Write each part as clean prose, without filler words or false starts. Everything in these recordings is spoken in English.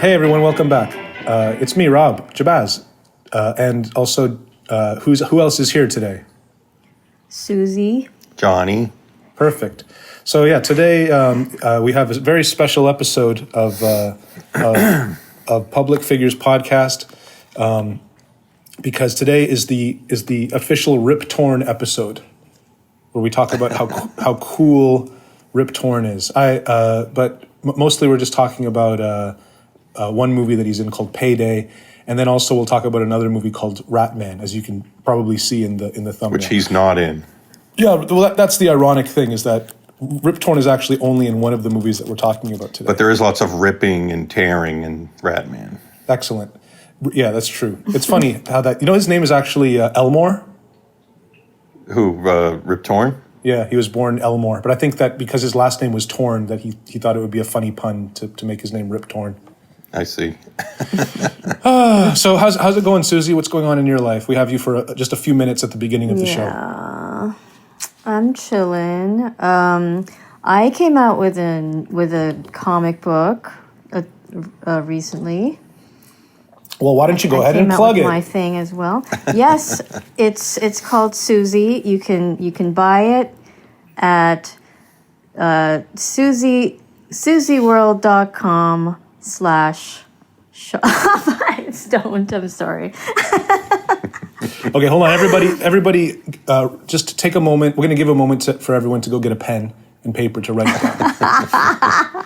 Hey everyone, welcome back. It's me, Rob Jabaz, and also who else is here today? Seosie. Johnny. Perfect. So yeah, today we have a very special episode of Public Figures Podcast, because today is the official Rip Torn episode, where we talk about how cool Rip Torn is. But mostly we're just talking about one movie that he's in called Payday, and then also we'll talk about another movie called Rat Man, as you can probably see in the thumbnail. Which he's not in. Yeah, well, that's the ironic thing, is that Rip Torn is actually only in one of the movies that we're talking about today. But there is lots of ripping and tearing in Rat Man. Excellent. Yeah, that's true. It's funny how that, his name is actually Elmore. Who, Rip Torn? Yeah, he was born Elmore. But I think that because his last name was Torn, that he thought it would be a funny pun to make his name Rip Torn. I see. So how's it going, Seosie? What's going on in your life? We have you for just a few minutes at the beginning of the show. Yeah, I'm chilling. I came out with a comic book recently. Well, why don't you go ahead and plug it? My thing as well. Yes, it's called Seosie. You can buy it at SeosieWorld.com/shop. Don't. I'm sorry. Okay, hold on, everybody. Just take a moment. We're going to give a moment for everyone to go get a pen and paper to write down.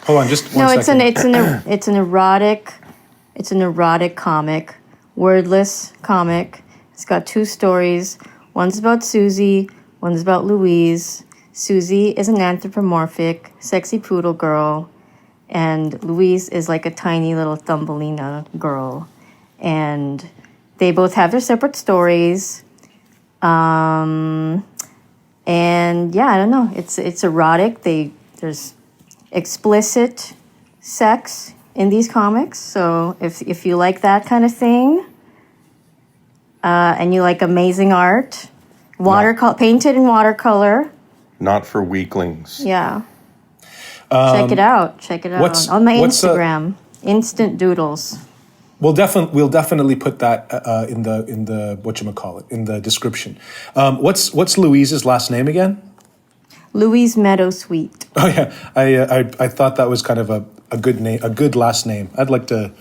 Hold on, just one second. It's an erotic comic, wordless comic. It's got two stories. One's about Seosie, one's about Louise. Seosie is an anthropomorphic, sexy poodle girl, and Louise is like a tiny little Thumbelina girl. And they both have their separate stories. And yeah, I don't know. It's erotic. There's explicit sex in these comics. So if you like that kind of thing, and you like amazing art, painted in watercolor. Not for weaklings. Yeah. Check it out. On my Instagram, Instant Doodles. We'll definitely put that in the whatchamacallit, in the description. What's Louise's last name again? Louise Meadowsweet. Oh yeah, I thought that was kind of a good name, a good last name. I'd like to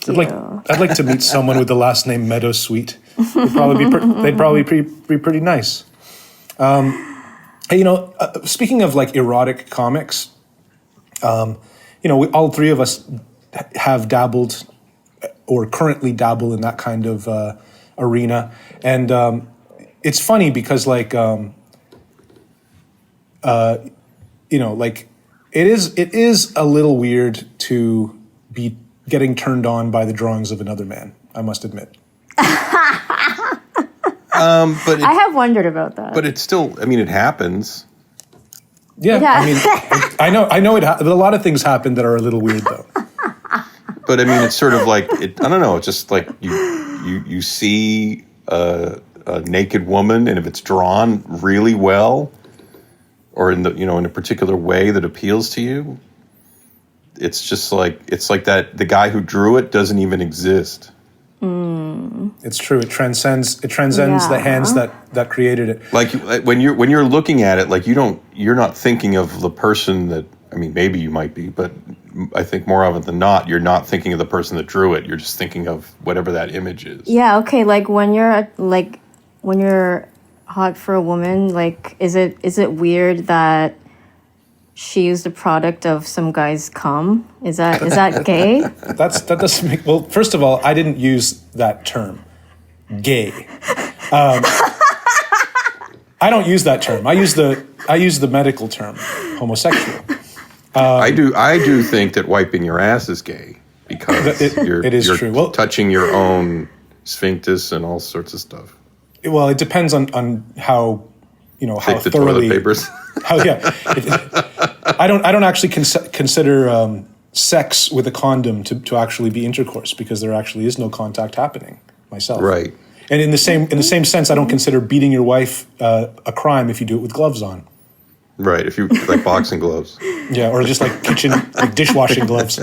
meet someone with the last name Meadowsweet. They'd probably be pretty nice. Hey, speaking of like erotic comics, all three of us have dabbled or currently dabble in that kind of arena, and it's funny because it is a little weird to be getting turned on by the drawings of another man, I must admit. But I have wondered about that. But it's still, it happens. Yeah, I know a lot of things happen that are a little weird though. But it's sort of like, I don't know, it's just like you see a naked woman, and if it's drawn really well, or in a particular way that appeals to you, it's just like, that the guy who drew it doesn't even exist. It's true. It transcends the hands that created it. Like when you're looking at it, like you're not thinking of the person that, maybe you might be, but I think more often than not, you're not thinking of the person that drew it. You're just thinking of whatever that image is. Yeah. Okay. Like when you're hot for a woman, like is it weird that she used a product of some guy's cum? Is that gay? That doesn't make... Well, first of all, I didn't use that term, gay. I don't use that term. I use the medical term, homosexual. I do think that wiping your ass is gay, because it is true. Well, touching your own sphinctus and all sorts of stuff. Well, it depends on how how the thoroughly toilet papers. I don't actually consider sex with a condom to actually be intercourse, because there actually is no contact happening myself. Right. And in the same sense, I don't consider beating your wife a crime if you do it with gloves on. Right, if you like boxing gloves. Yeah, or just like dishwashing gloves.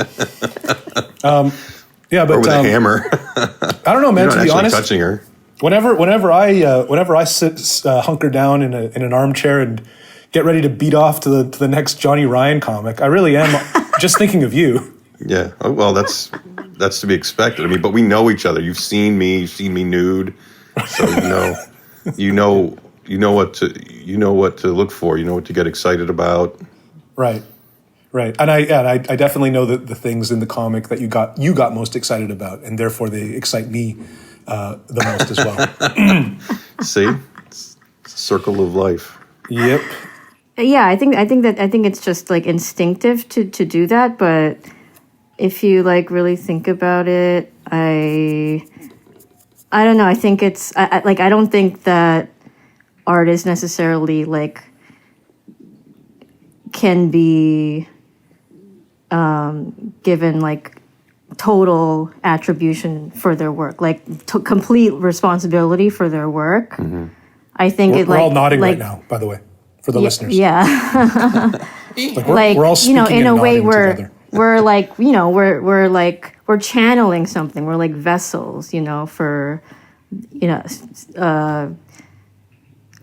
Yeah, but or with a hammer. I don't know, man. You're To not be actually honest, touching her. whenever I sit hunker down in an armchair and get ready to beat off to the next Johnny Ryan comic, I really am just thinking of you. Yeah. Oh, well, that's to be expected. I mean, but we know each other. You've seen me nude, so you know what to look for. You know what to get excited about. Right. And I definitely know the things in the comic that you got most excited about, and therefore they excite me the most as well. See, it's a circle of life. Yep. Yeah, I think it's just like instinctive to do that, but if you like really think about it, I don't know. I think it's I don't think that art is necessarily like can be given like total attribution for their work, like complete responsibility for their work. Mm-hmm. I think we're all nodding right now, by the way, for the listeners. Yeah, we're all speaking in a way together. we're like we're channeling something. We're like vessels, for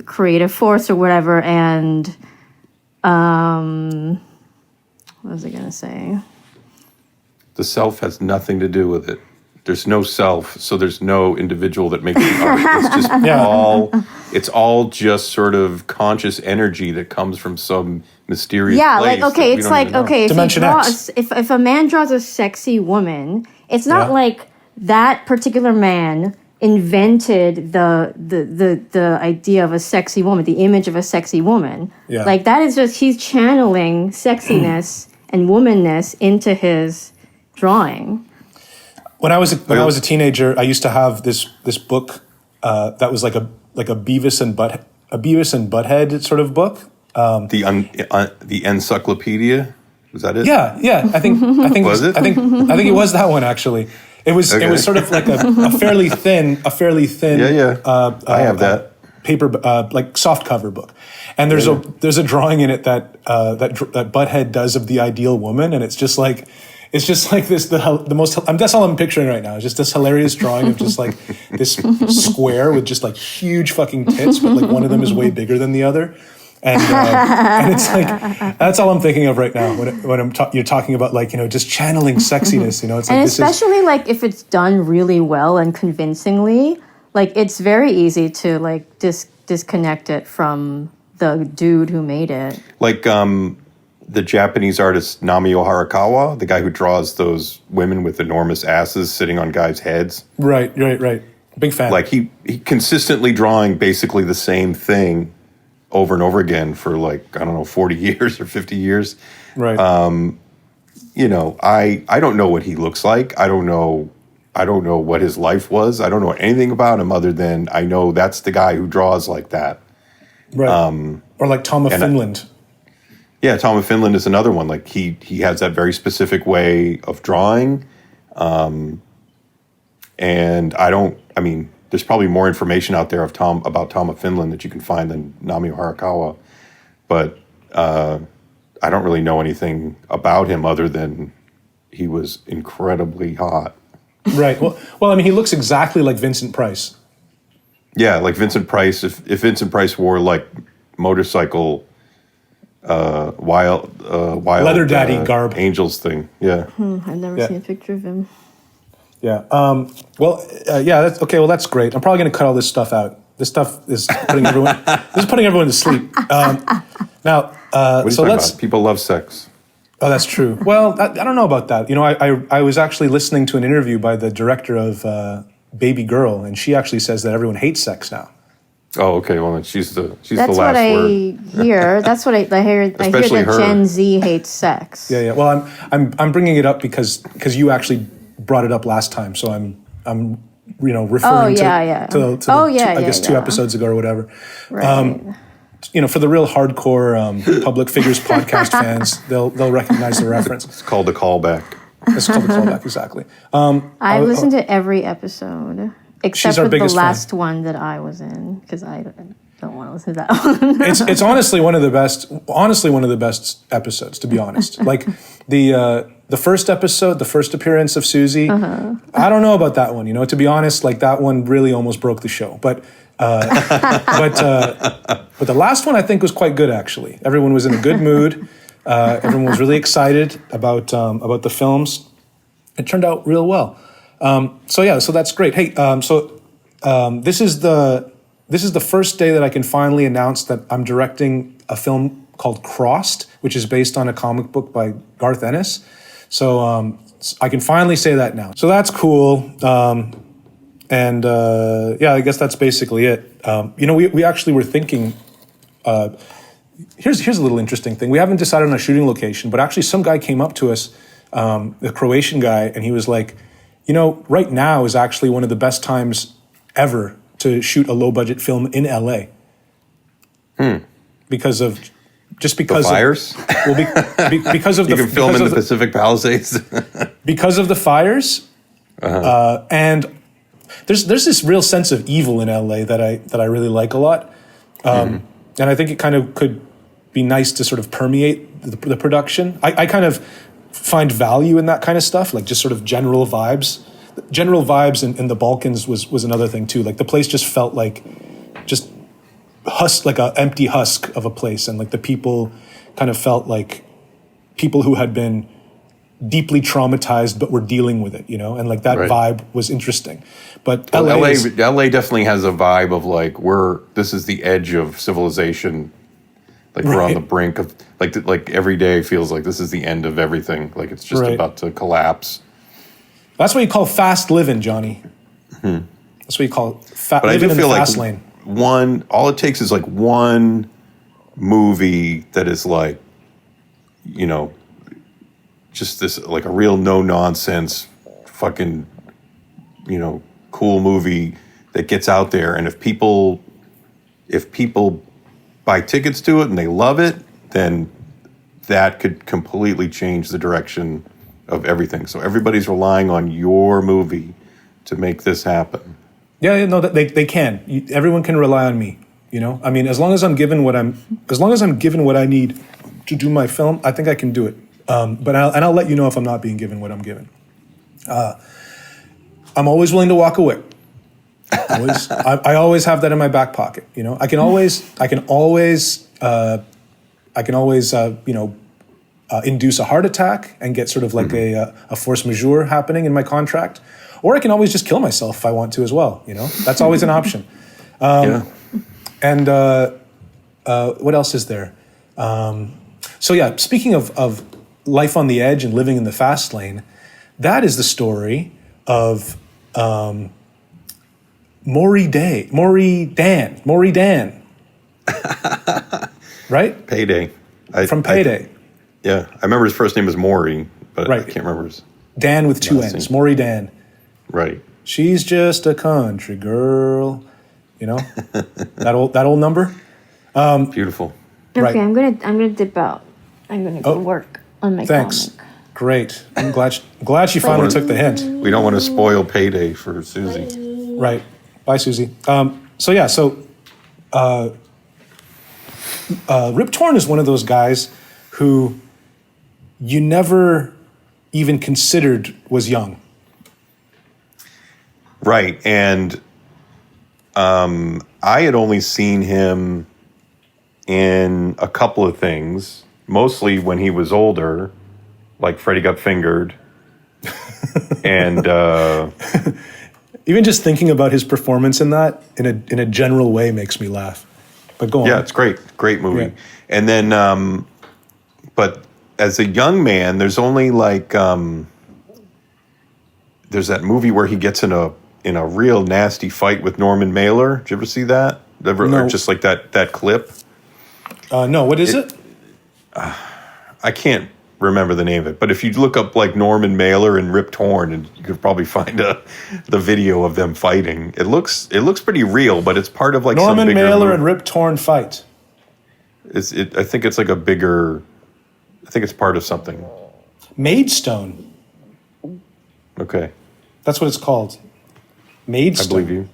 creative force or whatever. And what was I gonna say? The self has nothing to do with it. There's no self, so there's no individual that makes the art. It's just it's all just sort of conscious energy that comes from some mysterious place. It's like Dimension X. If a man draws a sexy woman, it's not like that particular man invented the idea of a sexy woman, the image of a sexy woman. Yeah. Like that is just he's channeling sexiness and womanness into his drawing. When I was a teenager, I used to have this book that was like a Beavis and Butthead sort of book. The encyclopedia, was that it? Yeah. I think Was it? I think it was that one actually. It was sort of like a fairly thin. Yeah. I have that paper, like soft cover book, and there's a drawing in it that Butthead does of the ideal woman, and it's just like this the most. That's all I'm picturing right now. It's just this hilarious drawing of just like this square with just like huge fucking tits, but like one of them is way bigger than the other. And it's like that's all I'm thinking of right now when you're talking about like just channeling sexiness. It's like, and especially like if it's done really well and convincingly, like it's very easy to like disconnect it from the dude who made it. Like the Japanese artist Namio Harakawa, the guy who draws those women with enormous asses sitting on guys' heads. Right. Big fan. Like he consistently drawing basically the same thing over and over again for like, I don't know, 40 years or 50 years. Right. I don't know what he looks like. I don't know what his life was. I don't know anything about him other than I know that's the guy who draws like that. Right. Or like Tom of Finland. Tom of Finland is another one. Like he has that very specific way of drawing. And there's probably more information out there about Tom of Finland that you can find than Namio Harakawa. But I don't really know anything about him other than he was incredibly hot. Right. Well, he looks exactly like Vincent Price. Yeah, like Vincent Price. If Vincent Price wore like motorcycle wild leather daddy garb, angels thing. Yeah. I've never seen a picture of him. Yeah. That's okay. Well, that's great. I'm probably going to cut all this stuff out. This stuff is putting everyone to sleep. Now, what are you talking about? People love sex. Oh, that's true. Well, I don't know about that. I was actually listening to an interview by the director of Baby Girl, and she actually says that everyone hates sex now. Oh, okay. Well, then she's the last word. That's what I hear. That's what I hear. I hear that Gen Z hates sex. Yeah. Well, I'm bringing it up because you actually brought it up last time, so I'm referring to 2 episodes ago or whatever. Right. For the real hardcore Public Figures podcast fans, they'll recognize the reference. It's called the callback. It's called the callback, exactly. I listened to every episode except for the last one that I was in because I don't want to listen to that one. It's honestly one of the best. Honestly, one of the best episodes, to be honest. Like the the first episode, the first appearance of Seosie, I don't know about that one. To be honest, like that one really almost broke the show. But but the last one I think was quite good actually. Everyone was in a good mood. Everyone was really excited about the films. It turned out real well. So that's great. Hey, this is the first day that I can finally announce that I'm directing a film called Crossed, which is based on a comic book by Garth Ennis. So I can finally say that now. So that's cool. I guess that's basically it. We actually were thinking. Here's a little interesting thing. We haven't decided on a shooting location, but actually some guy came up to us, a Croatian guy, and he was like, right now is actually one of the best times ever to shoot a low-budget film in LA. Because of the fires? Because of you can film in the Pacific Palisades. Because of the fires, and there's this real sense of evil in LA that I really like a lot. And I think it kind of could be nice to sort of permeate the production. I kind of find value in that kind of stuff, like just sort of general vibes. General vibes in the Balkans was another thing too. Like the place just felt like just like an empty husk of a place, and like the people kind of felt like people who had been deeply traumatized but were dealing with it, and like that vibe was interesting. But LA definitely has a vibe of like this is the edge of civilization, like we're on the brink of like every day feels like this is the end of everything, like it's just about to collapse. That's what you call fast living, Johnny. That's what you call living in the fast lane. All it takes is like one movie that is like, just this like a real no nonsense fucking cool movie that gets out there, and if people buy tickets to it and they love it, then that could completely change the direction of everything. So everybody's relying on your movie to make this happen. Yeah, no, they can. Everyone can rely on me. I mean, as long as I'm given what I need to do my film, I think I can do it. But I'll let you know if I'm not being given what I'm given. I'm always willing to walk away. I always have that in my back pocket. I can always induce a heart attack and get sort of like a force majeure happening in my contract, or I can always just kill myself if I want to as well. That's always an option. And what else is there? Speaking of life on the edge and living in the fast lane, that is the story of Maury Dan. Right? Payday. From Payday. I remember his first name was Maury, but I can't remember his Dan with two N's. Maury Dan. Right. She's just a country girl. That old number. Beautiful. Okay, Right. I'm gonna dip out. I'm gonna go work on my Thanks. comic. Great. I'm glad she finally took the hint. We don't want to spoil Payday for Seosie. Right. Bye, Seosie. Rip Torn is one of those guys who you never even considered was young. Right. And I had only seen him in a couple of things, mostly when he was older, like Freddy Got Fingered. And even just thinking about his performance in that in a general way makes me laugh. But go on. Yeah, it's great movie. Yeah. And then, but as a young man, there's only like there's that movie where he gets in a real nasty fight with Norman Mailer. Did you ever see that? No. Or just like that clip? No, what is it? I can't remember the name of it, but if you look up like Norman Mailer and Rip Torn, and you could probably find the video of them fighting. It looks pretty real, but it's part of like Norman some bigger Mailer and Rip Torn fight. I think it's like a bigger. I think it's part of something. Maidstone. Okay, that's what it's called. Maidstone. I believe you.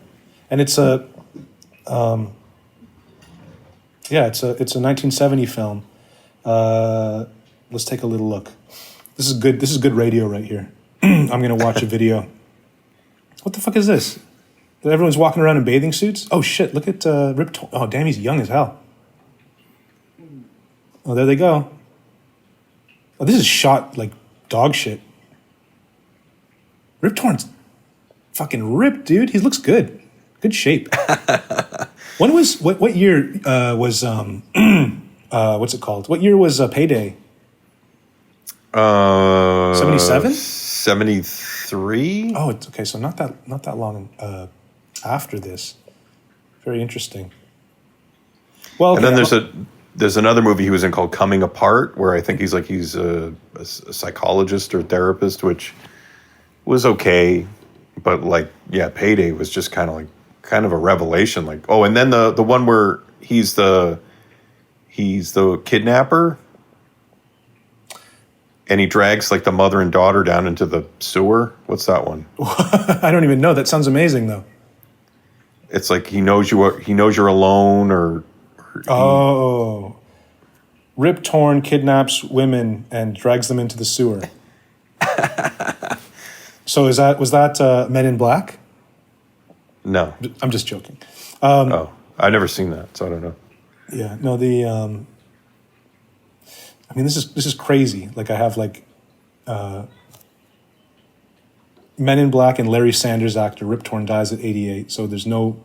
And it's a, it's a 1970 film. Let's take a little look. This is good. This is good radio right here. I'm gonna watch a video. What the fuck is this? Everyone's walking around in bathing suits. Oh shit! Look at Rip Torn. Oh damn, he's young as hell. Oh, there they go. Oh, this is shot like dog shit. Rip Torn's fucking ripped, dude. He looks good. Good shape. When was what year was what's it called? What year was Payday? 77? 73? Oh, it's okay. So not that long after this. Very interesting. Well, okay, And then there's another movie he was in called Coming Apart, where I think he's a psychologist or therapist, which was okay, but like, yeah, Payday was just kind of a revelation. Like, oh, and then the one where he's the kidnapper, and he drags like the mother and daughter down into the sewer. What's that one? I don't even know. That sounds amazing, though. It's like he knows you're alone, or Rip Torn kidnaps women and drags them into the sewer. So was that Men in Black? No, I'm just joking. I've never seen that, so I don't know. Yeah, no. I mean, this is crazy. Like I have like Men in Black and Larry Sanders actor Rip Torn dies at 88. So there's no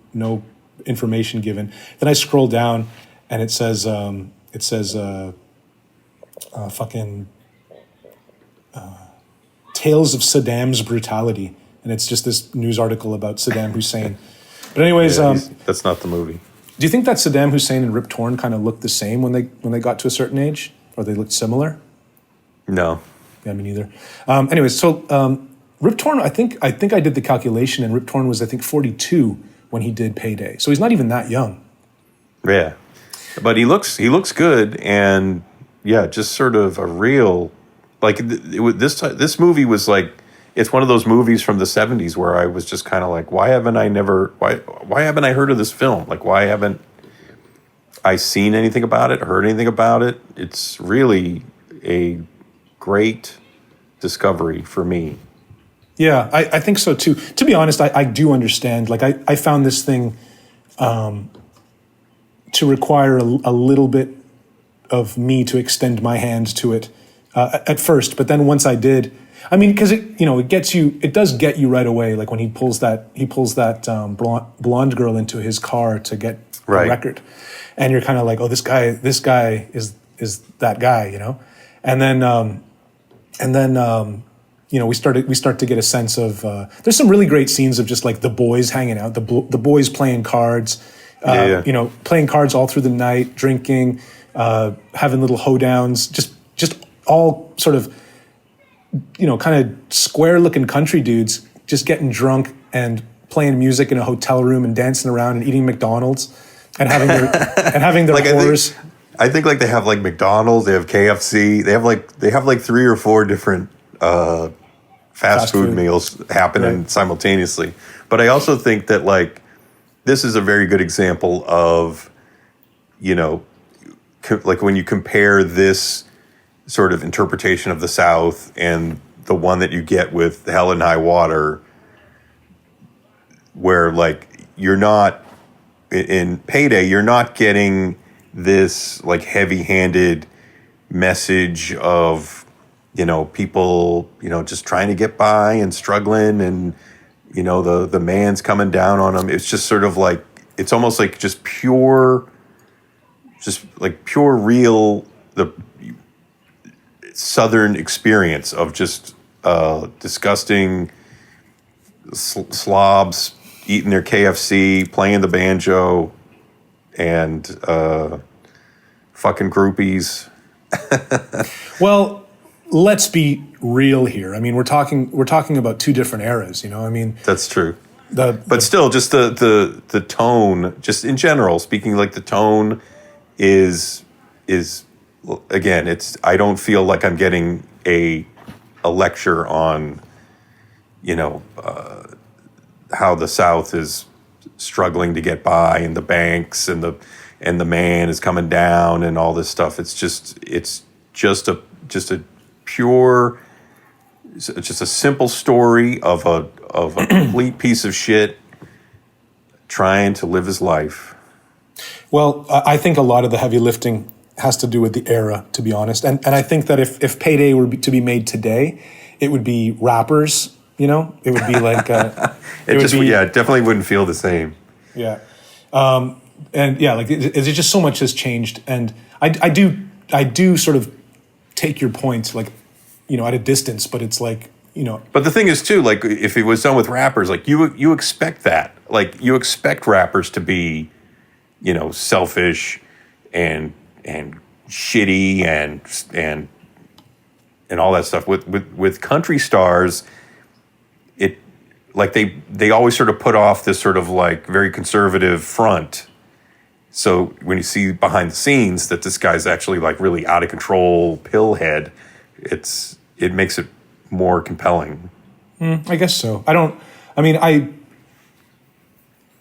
information given. Then I scroll down, and it says fucking Tales of Saddam's Brutality, and it's just this news article about Saddam Hussein. But anyways, That's not the movie. do you think that Saddam Hussein and Rip Torn kind of looked the same when they got to a certain age, or they looked similar? No. Yeah, me neither. Anyways, so Rip Torn, I think I did the calculation, and Rip Torn was, I think, 42 when he did Payday. So he's not even that young. Yeah, but he looks good, and yeah, just sort of a real like this movie was like, it's one of those movies from the 70s where I was just kind of like, why haven't I heard of this film? Like, why haven't I seen anything about it, heard anything about it? It's really a great discovery for me. Yeah, I think so too. To be honest, I do understand. Like I found this thing to require a little bit of me to extend my hand to it at first, but then once I did, I mean, because it does get you right away. Like when he pulls that blonde girl into his car to get a record, and you're kind of like, oh, this guy is that guy, you know, and then we start to get a sense of there's some really great scenes of just like the boys hanging out, the boys playing cards, playing cards all through the night, drinking, having little hoedowns, just all sort of, kind of square looking country dudes just getting drunk and playing music in a hotel room and dancing around and eating McDonald's and having their like, whores. I think like they have like McDonald's, they have KFC, they have like 3 or 4 different fast food meals happening simultaneously. But I also think that like this is a very good example of, like when you compare this sort of interpretation of the South and the one that you get with Hell and High Water, where like you're not in Payday, you're not getting this like heavy-handed message of people just trying to get by and struggling, and the man's coming down on them. It's just sort of like, it's almost like just pure real the Southern experience of just disgusting slobs eating their KFC, playing the banjo, and fucking groupies. Well, let's be real here. I mean, we're talking about 2 different eras. I mean, that's true. But still, just the tone, just in general speaking, like the tone is again, I don't feel like I'm getting a lecture on, how the South is struggling to get by, and the banks and the man is coming down and all this stuff. It's just a pure. It's just a simple story of a complete piece of shit trying to live his life. Well, I think a lot of the heavy lifting has to do with the era, to be honest. And I think that if Payday were to be made today, it would be rappers, you know? It would be like... it definitely wouldn't feel the same. Yeah. And yeah, like it's just so much has changed. And I do sort of take your point, like, you know, at a distance, but it's like, you know. But the thing is too, like if it was done with rappers, like you expect that. Like you expect rappers to be, you know, selfish and shitty and all that stuff. With country stars, it like they always sort of put off this sort of like very conservative front. So when you see behind the scenes that this guy's actually like really out of control pillhead, it makes it more compelling. I guess so.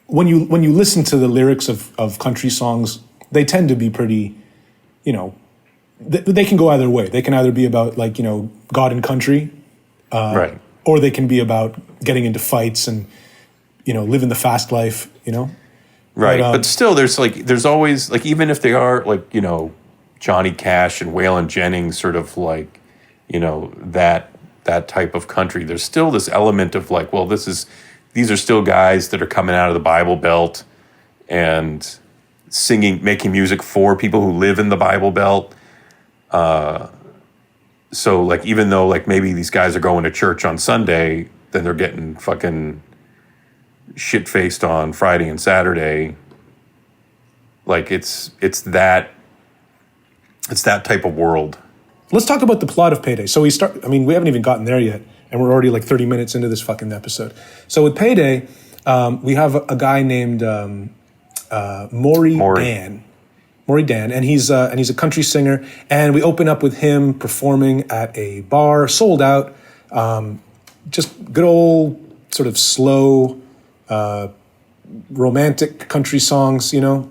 When you listen to the lyrics of country songs, they tend to be pretty, you know, they can go either way. They can either be about like, you know, God and country, right, or they can be about getting into fights and, you know, living the fast life, you know. Right, but still, there's always like, even if they are like, you know, Johnny Cash and Waylon Jennings, sort of like, you know, that type of country, there's still this element of like, well, these are still guys that are coming out of the Bible Belt and making music for people who live in the Bible Belt. So like, even though like maybe these guys are going to church on Sunday, then they're getting fucking shit-faced on Friday and Saturday. Like it's that type of world. Let's talk about the plot of Payday. So we haven't even gotten there yet, and we're already like 30 minutes into this fucking episode. So with Payday, we have a guy named Maury Dan, and he's a country singer, and we open up with him performing at a bar, sold out, just good old sort of slow, romantic country songs, you know.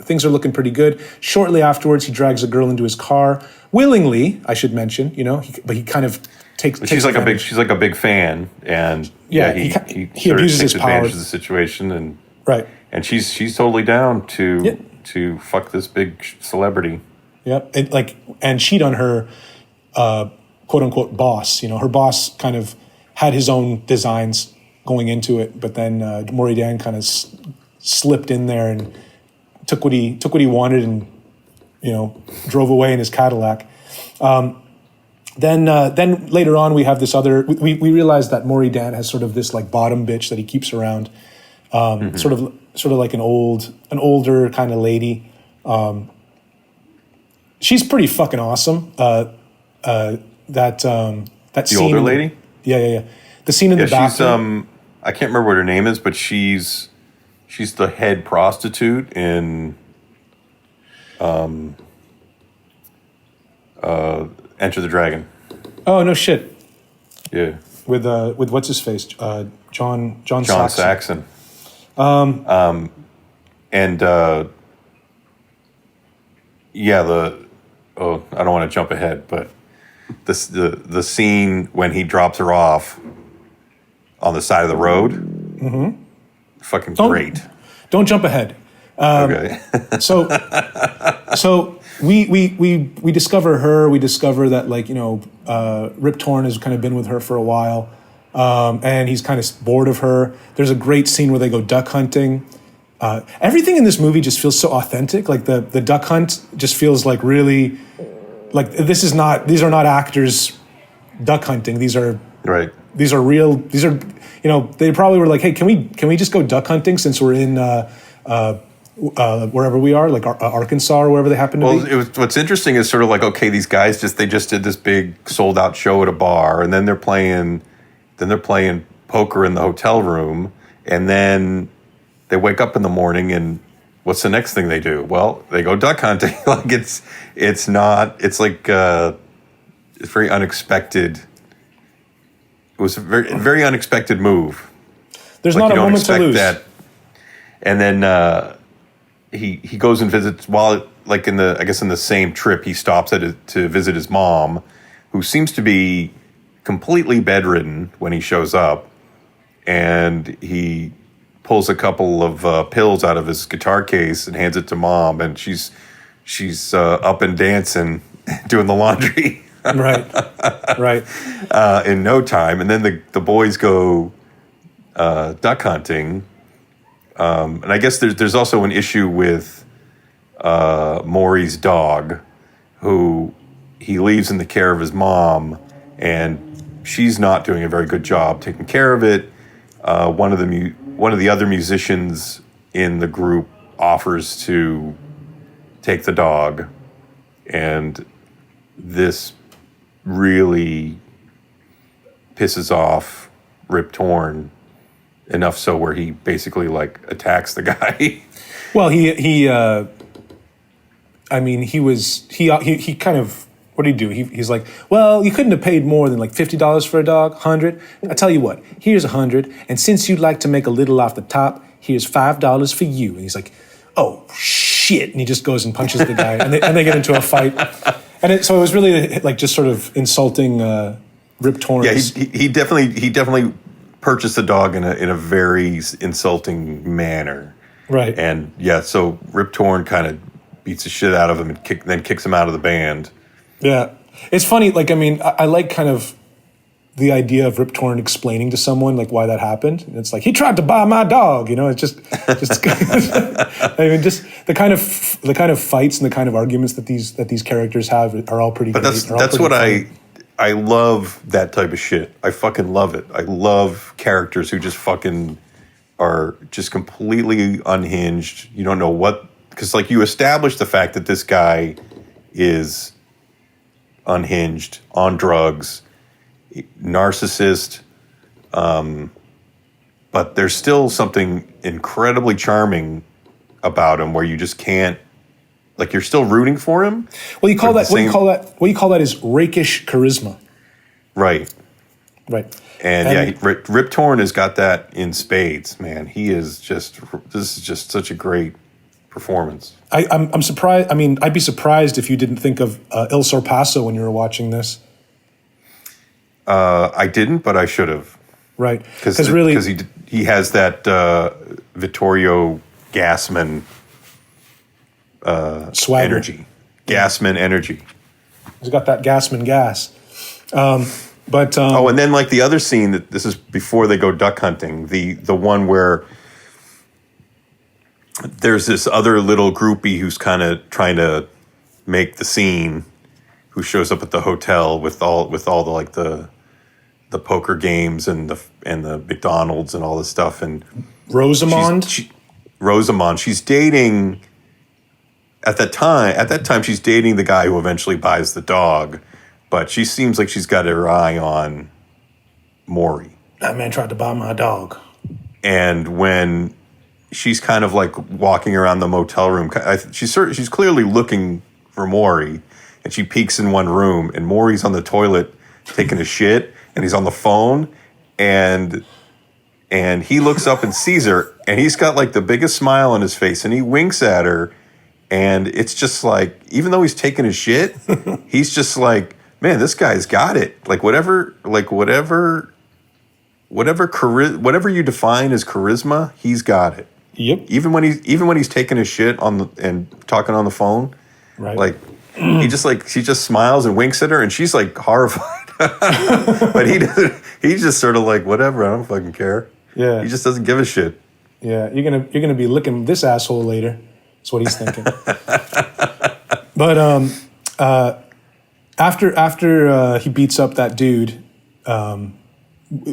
Things are looking pretty good. Shortly afterwards, he drags a girl into his car, willingly, I should mention, you know, but he kind of takes. She's like a big fan, and he abuses his power, advantage of the situation, and right. And she's totally down to fuck this big celebrity. Yep, and cheat on her, quote unquote boss. You know, her boss kind of had his own designs going into it, but then Maury Dan kind of slipped in there and took what he wanted, and you know, drove away in his Cadillac. Then later on, we have this other. We realize that Maury Dan has sort of this like bottom bitch that he keeps around, sort of like an older kind of lady. She's pretty fucking awesome. That the scene older lady. Yeah. The scene in the bathroom. I can't remember what her name is, but she's the head prostitute in Enter the Dragon. Oh no shit. Yeah. With what's his face? John Saxon. I don't want to jump ahead, but the scene when he drops her off on the side of the road, fucking great. Don't jump ahead. Okay. So we discover her. We discover that, like, you know, Rip Torn has kind of been with her for a while, and he's kind of bored of her. There's a great scene where they go duck hunting. Everything in this movie just feels so authentic. Like the duck hunt just feels like really, like these are not actors duck hunting. These are right. These are real. These are, you know, they probably were like, hey, can we just go duck hunting since we're in wherever we are, like Arkansas or wherever they happen to be. What's interesting is sort of like, okay, these guys just did this big sold out show at a bar, and then they're playing poker in the hotel room, and then they wake up in the morning, and what's the next thing they do? Well, they go duck hunting. Like it's very unexpected. It was a very, very unexpected move. There's not a moment to lose. That. And then he goes and visits while like in the same trip, he stops to visit his mom, who seems to be completely bedridden when he shows up, and he pulls a couple of pills out of his guitar case and hands it to mom, and she's up and dancing, doing the laundry. Right. In no time. And then the boys go duck hunting. And I guess there's also an issue with Maury's dog, who he leaves in the care of his mom, and she's not doing a very good job taking care of it. One of the other musicians in the group offers to take the dog, and this really pisses off Rip Torn enough so where he basically like attacks the guy. Well, he kind of, what did he do? He's like, well, you couldn't have paid more than like $50 for a dog, 100. I tell you what, here's 100, and since you'd like to make a little off the top, here's $5 for you. And he's like, oh shit, and he just goes and punches the guy, and they get into a fight. And so it was really like just sort of insulting Rip Torn. Yeah, he definitely purchased the dog in a very insulting manner. Right. And yeah, so Rip Torn kind of beats the shit out of him and then kicks him out of the band. Yeah. It's funny, like, I mean, I like kind of the idea of Rip Torn explaining to someone like why that happened. And it's like, he tried to buy my dog, you know. It's just I mean, just the kind of fights and the kind of arguments that these characters have are all pretty. But great. that's what I love, that type of shit. I fucking love it. I love characters who just fucking are just completely unhinged. You don't know what, because like you establish the fact that this guy is unhinged, on drugs, narcissist, but there's still something incredibly charming about him where you just can't, like, you're still rooting for him. Well, you call that what you call that is rakish charisma. Right. And yeah, Rip Torn has got that in spades, man. This is just such a great performance. I'm surprised. I mean, I'd be surprised if you didn't think of El Sorpaso when you were watching this. I didn't, but I should have. Right. Because he has that Vittorio Gassman swagger. Energy. Gassman energy. He's got that Gassman gas. And then like the other scene, that this is before they go duck hunting, the one where there's this other little groupie who's kind of trying to make the scene, who shows up at the hotel with all the like the poker games and the McDonald's and all this stuff. And Rosamond. Rosamond, she's dating at that time she's dating the guy who eventually buys the dog, but she seems like she's got her eye on Maury. That man tried to buy my dog. And when she's kind of like walking around the motel room, she's clearly looking for Maury, and she peeks in one room, and Maury's on the toilet taking a shit, and he's on the phone, and he looks up and sees her, and he's got like the biggest smile on his face, and he winks at her, and it's just like, even though he's taking a shit, he's just like, man, this guy's got it. Like whatever you define as charisma, he's got it. Yep. Even when he's taking his shit and talking on the phone, right? Like she just smiles and winks at her, and she's like horrified. But he's just sort of like, whatever, I don't fucking care. Yeah. He just doesn't give a shit. Yeah, you're gonna be licking this asshole later. That's what he's thinking. But after he beats up that dude,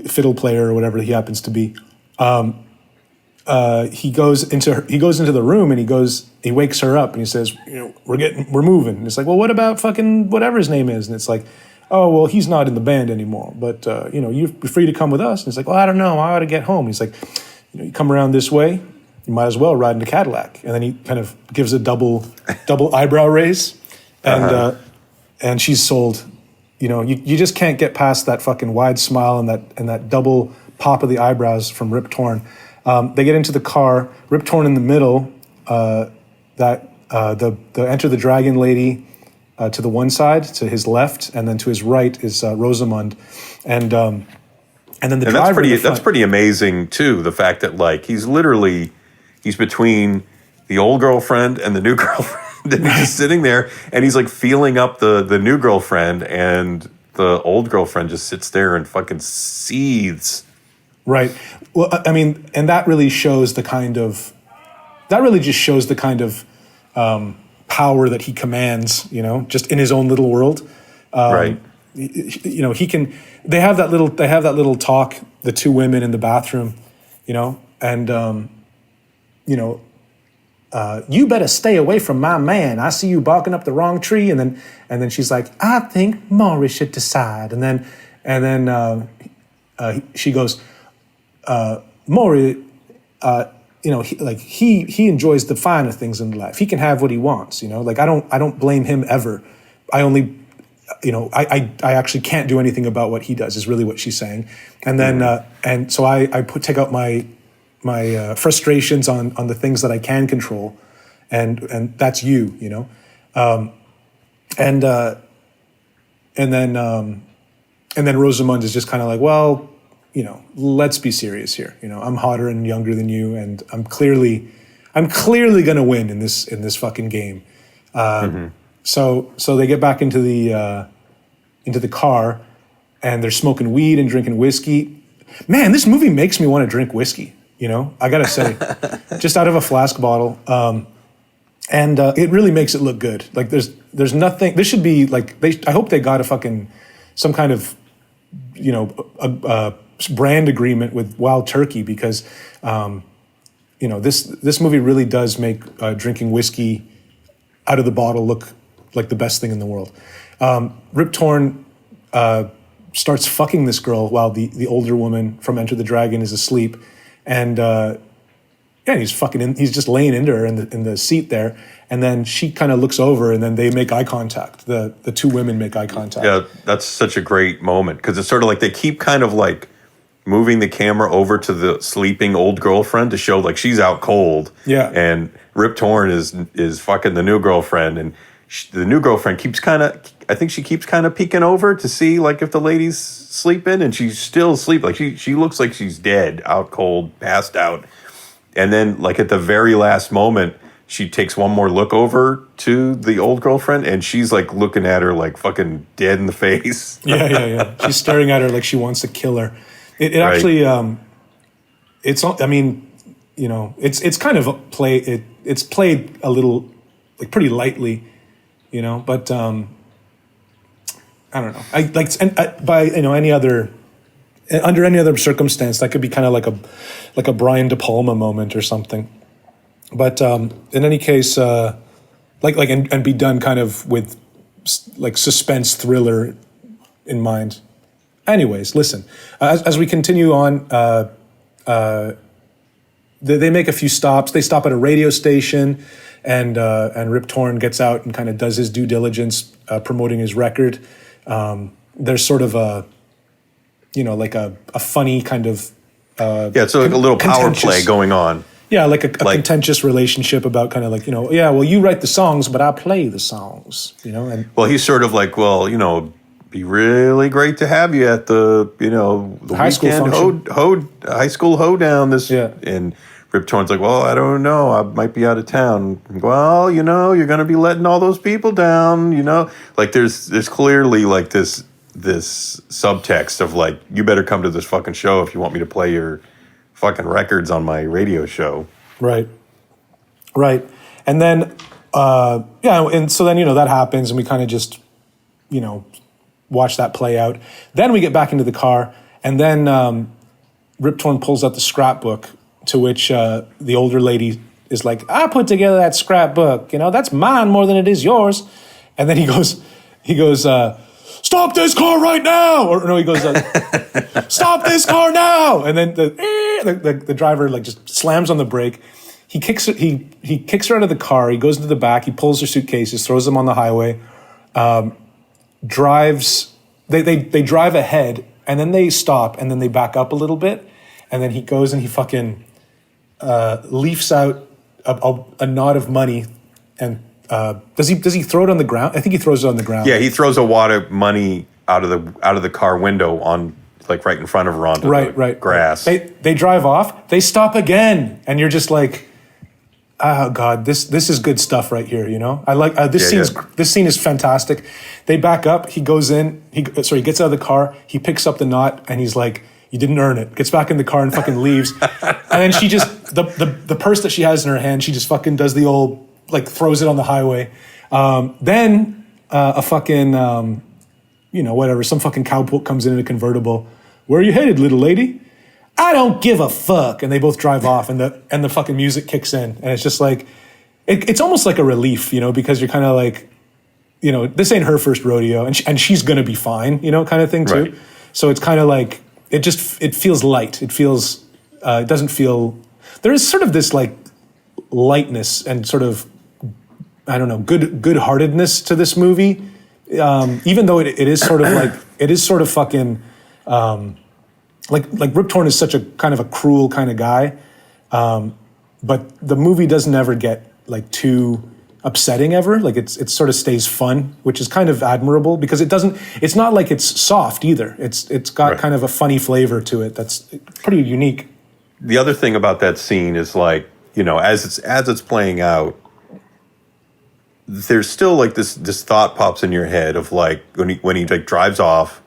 fiddle player or whatever he happens to be, he goes into the room, and he wakes her up, and he says, you know, we're moving. And it's like, well, what about fucking whatever his name is? And it's like, oh, well, he's not in the band anymore, but you know, you're free to come with us. And it's like, well, I don't know, I ought to get home. He's like, you know, you come around this way, you might as well ride in a Cadillac. And then he kind of gives a double eyebrow raise, and she's sold. You know, you just can't get past that fucking wide smile and that double pop of the eyebrows from Rip Torn. They get into the car, Rip Torn in the middle, that the Enter the Dragon lady to the one side, to his left, and then to his right is Rosamund, and then the driver. That's pretty amazing too. The fact that like he's between the old girlfriend and the new girlfriend, and he's just sitting there, and he's like feeling up the new girlfriend, and the old girlfriend just sits there and fucking seethes. Right. Well, I mean, and that really shows the kind of power that he commands, you know, just in his own little world. Right. You know, he can. They have that little talk, the two women in the bathroom, you know, and you know, you better stay away from my man. I see you barking up the wrong tree, and then she's like, I think Maury should decide, and then she goes, Maury, you know, he enjoys the finer things in life. He can have what he wants, you know. Like I don't blame him ever. I only, you know, I actually can't do anything about what he does. Is really what she's saying. And then and so I take out my frustrations on the things that I can control, and that's you know, and then Rosamund is just kind of like, well, you know, let's be serious here. You know, I'm hotter and younger than you, and I'm clearly going to win in this fucking game. So they get back into the car, and they're smoking weed and drinking whiskey. Man, this movie makes me want to drink whiskey. You know, I gotta say, just out of a flask bottle, and it really makes it look good. Like there's nothing. This should be like I hope they got some kind of, you know, a brand agreement with Wild Turkey, because you know, this movie really does make drinking whiskey out of the bottle look like the best thing in the world. Rip Torn starts fucking this girl while the older woman from Enter the Dragon is asleep, and he's just laying into her in the seat there, and then she kind of looks over, and then they make eye contact. The two women make eye contact. Yeah, that's such a great moment, because it's sort of like they keep kind of like moving the camera over to the sleeping old girlfriend to show like she's out cold. Yeah, and Rip Torn is fucking the new girlfriend, and the new girlfriend keeps kind of peeking over to see like if the lady's sleeping, and she's still asleep. Like she looks like she's dead, out cold, passed out. And then like at the very last moment, she takes one more look over to the old girlfriend, and she's like looking at her like fucking dead in the face. Yeah. She's staring at her like she wants to kill her. It right. Actually, it's. I mean, you know, it's kind of it's played a little like pretty lightly, you know. But I don't know. I like by you know under any other circumstance that could be kind of like a Brian De Palma moment or something. But in any case, and be done kind of with like suspense thriller in mind. Anyways, listen, as we continue on, they make a few stops. They stop at a radio station, and Rip Torn gets out and kind of does his due diligence, promoting his record. There's sort of a, you know, like a funny kind of it's like a little power play going on. Yeah, like a contentious relationship about kind of like, you know, yeah, well, you write the songs, but I play the songs, you know. And well, he's sort of like, well, you know, be really great to have you at the, you know, the high weekend high school hoedown. And Rip Torn's like, well, I don't know, I might be out of town. Well, you know, you're going to be letting all those people down, you know. Like there's clearly like this subtext of like, you better come to this fucking show if you want me to play your fucking records on my radio show. Right. And then and so then, you know, that happens, and we kind of just, you know, watch that play out. Then we get back into the car, and then Rip Torn pulls out the scrapbook, to which the older lady is like, I put together that scrapbook, you know, that's mine more than it is yours. And then he goes, stop this car right now! Or no, he goes, stop this car now! And then the driver like just slams on the brake. He kicks her out of the car. He goes into the back. He pulls her suitcases, throws them on the highway. Drives. They drive ahead, and then they stop, and then they back up a little bit, and then he goes and he fucking leafs out a knot of money and does he throw it on the ground? I think he throws it on the ground. Yeah, he throws a wad of money out of the car window on like right in front of her onto the grass. They drive off. They stop again, and you're just like, oh God, this is good stuff right here. You know, I like this scene. This scene is fantastic. They back up. He goes in. He gets out of the car. He picks up the knot, and he's like, "You didn't earn it." Gets back in the car and fucking leaves. And then she just the purse that she has in her hand, she just fucking does the old like throws it on the highway. Then a fucking whatever, some fucking cowpoke comes in a convertible. Where are you headed, little lady? I don't give a fuck. And they both drive off, and the fucking music kicks in, and it's just like, it's almost like a relief, because you're kind of like, this ain't her first rodeo, and she's gonna be fine, kind of thing too. Right. So it's kind of like it feels light. It feels it doesn't feel. There is sort of this like lightness and sort of, I don't know, good-heartedness to this movie, even though it is sort of like it is sort of fucking. Like Rip Torn is such a kind of a cruel kind of guy, but the movie doesn't ever get like too upsetting ever. Like it sort of stays fun, which is kind of admirable because it's not like it's soft either. It's got kind of a funny flavor to it that's pretty unique. The other thing about that scene is like, as it's playing out, there's still like this thought pops in your head of like when he like drives off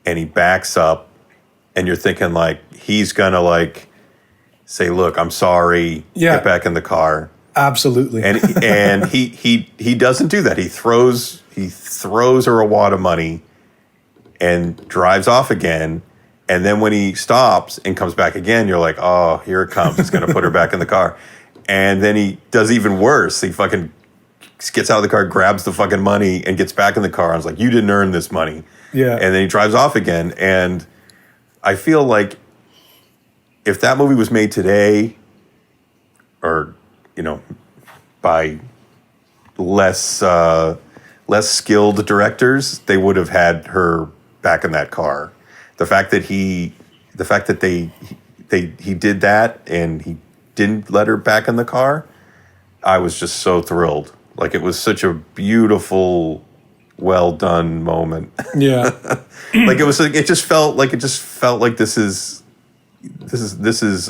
and he backs up. And you're thinking like he's gonna like say, "Look, I'm sorry." Get back in the car. Absolutely. And he doesn't do that. He throws her a wad of money and drives off again. And then when he stops and comes back again, you're like, "Oh, here it comes. He's gonna put her back in the car." And then he does even worse. He fucking gets out of the car, grabs the fucking money, and gets back in the car. I was like, "You didn't earn this money." Yeah. And then he drives off again. And I feel like if that movie was made today, or by less skilled directors, they would have had her back in that car. The fact that he did that and he didn't let her back in the car, I was just so thrilled. Like it was such a beautiful, well done moment. Yeah. it just felt like this is